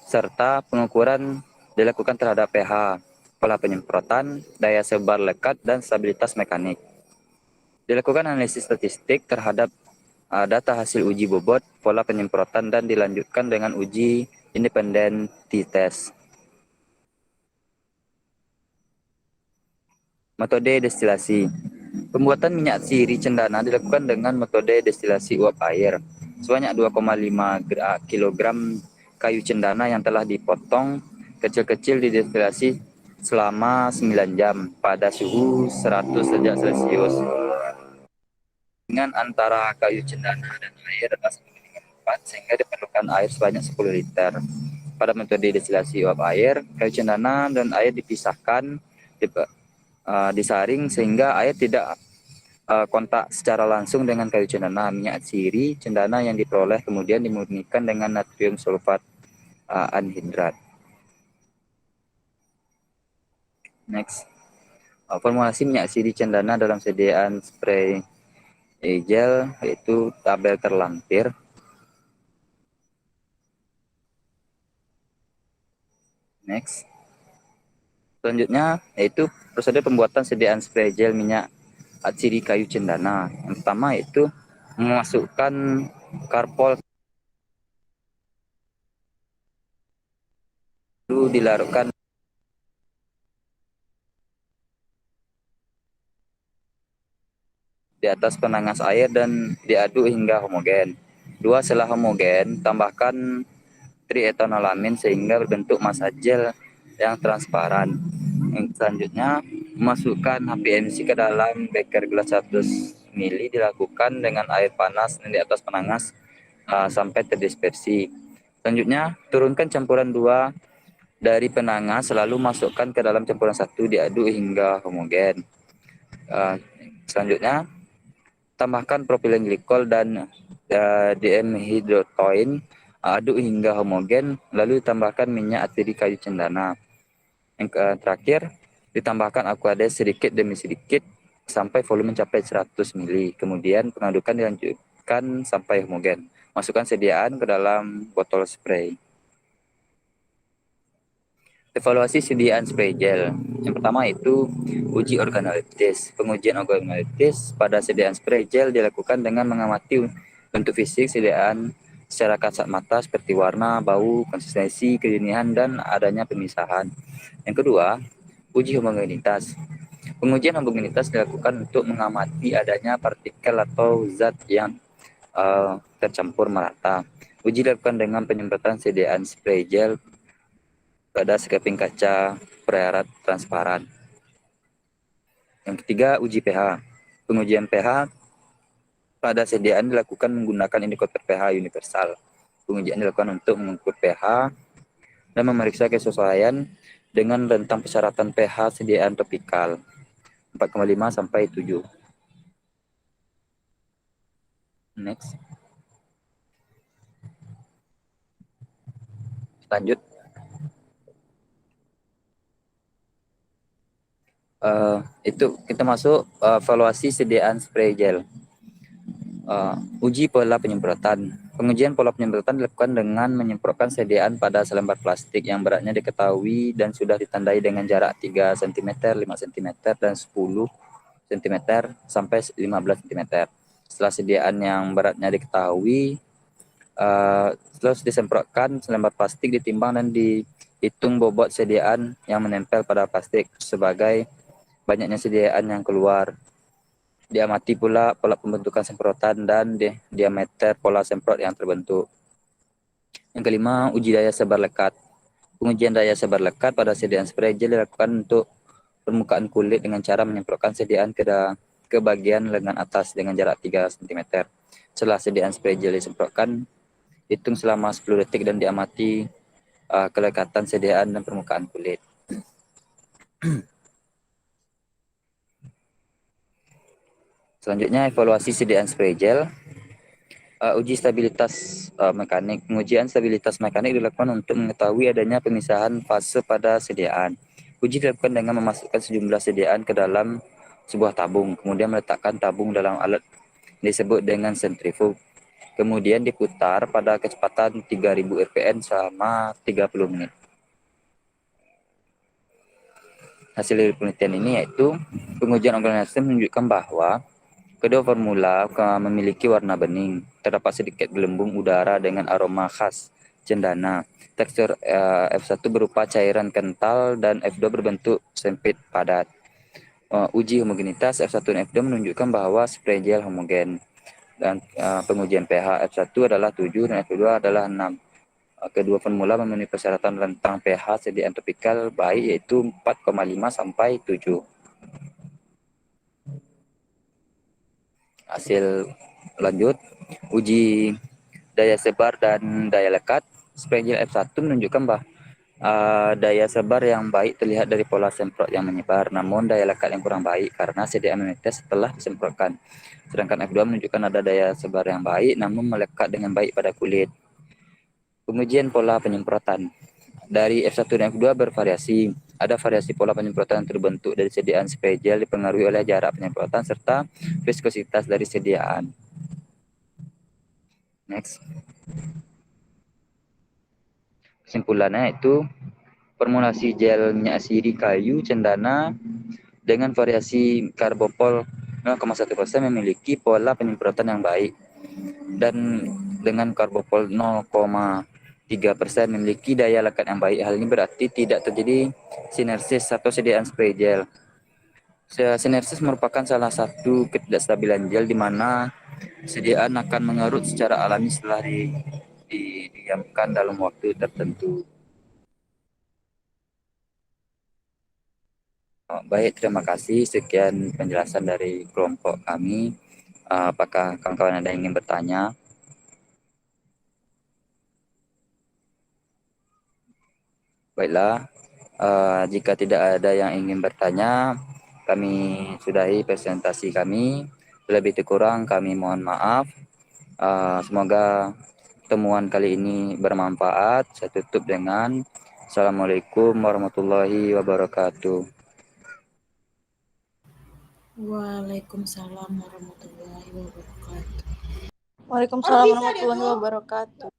serta pengukuran dilakukan terhadap pH, pola penyemprotan, daya sebar lekat, dan stabilitas mekanik. Dilakukan analisis statistik terhadap data hasil uji bobot, pola penyemprotan, dan dilanjutkan dengan uji independen t-test. Metode destilasi. Pembuatan minyak atsiri cendana dilakukan dengan metode destilasi uap air. Sebanyak 2,5 kg kayu cendana yang telah dipotong kecil-kecil didestilasi selama 9 jam pada suhu 100 derajat Celcius. Dengan antara kayu cendana dan air adalah 1/4 sehingga diperlukan air sebanyak 10 liter. Pada metode destilasi uap air, kayu cendana dan air dipisahkan, disaring sehingga air tidak kontak secara langsung dengan kayu cendana. Minyak atsiri cendana yang diperoleh kemudian dimurnikan dengan natrium sulfat anhidrat. Next, formulasi minyak atsiri cendana dalam sediaan spray gel yaitu tabel terlampir. Next. Selanjutnya yaitu prosedur pembuatan sediaan spray gel minyak atsiri kayu cendana. Yang pertama yaitu memasukkan karpol lalu dilarutkan di atas penangas air dan diaduk hingga homogen. Setelah homogen, tambahkan trietanolamin sehingga berbentuk massa gel yang transparan. Yang selanjutnya, masukkan HPMC ke dalam beker gelas 100 ml dilakukan dengan air panas dan di atas penangas sampai terdispersi. Selanjutnya, turunkan campuran 2 dari penangas lalu masukkan ke dalam campuran 1 diaduk hingga homogen. Selanjutnya, tambahkan propilen glikol dan diemhydrotoin, aduk hingga homogen, lalu tambahkan minyak atsiri kayu cendana. Yang terakhir, ditambahkan aquades sedikit demi sedikit sampai volume mencapai 100 ml. Kemudian pengadukan dilanjutkan sampai homogen. Masukkan sediaan ke dalam botol spray. Evaluasi sediaan spray gel. Yang pertama itu uji organoleptis. Pengujian organoleptis pada sediaan spray gel dilakukan dengan mengamati bentuk fisik sediaan secara kasat mata seperti warna, bau, konsistensi, kejernihan, dan adanya pemisahan. Yang kedua, uji homogenitas. Pengujian homogenitas dilakukan untuk mengamati adanya partikel atau zat yang tercampur merata. Uji dilakukan dengan penyemprotan sediaan spray gel pada sekeping kaca pererat transparan. Yang ketiga, uji pH. Pengujian pH pada sediaan dilakukan menggunakan indikator pH universal. Pengujian dilakukan untuk mengukur pH dan memeriksa kesesuaian dengan rentang persyaratan pH sediaan topikal 4,5 sampai 7. Next. Lanjut. Itu kita masuk evaluasi sediaan spray gel. Uji pola penyemprotan. Pengujian pola penyemprotan dilakukan dengan menyemprotkan sediaan pada selembar plastik yang beratnya diketahui dan sudah ditandai dengan jarak 3 cm, 5 cm, dan 10 cm sampai 15 cm. Setelah sediaan yang beratnya diketahui, terus disemprotkan selembar plastik, ditimbang dan dihitung bobot sediaan yang menempel pada plastik sebagai banyaknya sediaan yang keluar. Diamati pula pola pembentukan semprotan dan diameter pola semprot yang terbentuk. Yang kelima, uji daya sebar lekat. Pengujian daya sebar lekat pada sediaan spray gel dilakukan untuk permukaan kulit dengan cara menyemprotkan sediaan ke bagian lengan atas dengan jarak 3 cm. Setelah sediaan spray gel disemprotkan, hitung selama 10 detik dan diamati kelekatan sediaan dan permukaan kulit. Selanjutnya, evaluasi sediaan spray gel. Uji stabilitas mekanik. Pengujian stabilitas mekanik dilakukan untuk mengetahui adanya pemisahan fase pada sediaan. Uji dilakukan dengan memasukkan sejumlah sediaan ke dalam sebuah tabung, kemudian meletakkan tabung dalam alat disebut dengan sentrifug. Kemudian diputar pada kecepatan 3000 rpm selama 30 menit. Hasil dari penelitian ini yaitu pengujian organisasi menunjukkan bahwa kedua formula memiliki warna bening. Terdapat sedikit gelembung udara dengan aroma khas cendana. Tekstur F1 berupa cairan kental dan F2 berbentuk sempit padat. Uji homogenitas F1 dan F2 menunjukkan bahwa spray gel homogen. Dan pengujian pH F1 adalah 7 dan F2 adalah 6. Kedua formula memenuhi persyaratan rentang pH sediaan topikal baik yaitu 4,5 sampai 7. Hasil lanjut, uji daya sebar dan daya lekat. Spray gel F1 menunjukkan bahwa daya sebar yang baik terlihat dari pola semprot yang menyebar, namun daya lekat yang kurang baik karena sediaan menetes setelah disemprotkan. Sedangkan F2 menunjukkan ada daya sebar yang baik namun melekat dengan baik pada kulit. Pengujian pola penyemprotan. Dari F1 dan F2 bervariasi. Ada variasi pola penyemprotan yang terbentuk dari sediaan spray gel dipengaruhi oleh jarak penyemprotan serta viskositas dari sediaan. Next. Kesimpulannya itu formulasi gel minyak sirih kayu cendana dengan variasi karbopol 0,1% memiliki pola penyemprotan yang baik, dan dengan karbopol 0,3% memiliki daya lekat yang baik. Hal ini berarti tidak terjadi sinersis atau sediaan spray gel. Sinersis merupakan salah satu ketidakstabilan gel di mana sediaan akan mengerut secara alami setelah didiamkan dalam waktu tertentu. Baik, terima kasih. Sekian penjelasan dari kelompok kami. Apakah kawan-kawan ada yang ingin bertanya? Baiklah, jika tidak ada yang ingin bertanya, kami sudahi presentasi kami. Lebih kurang kami mohon maaf. Semoga temuan kali ini bermanfaat. Saya tutup dengan Assalamualaikum warahmatullahi wabarakatuh. Waalaikumsalam warahmatullahi wabarakatuh. Waalaikumsalam warahmatullahi wabarakatuh.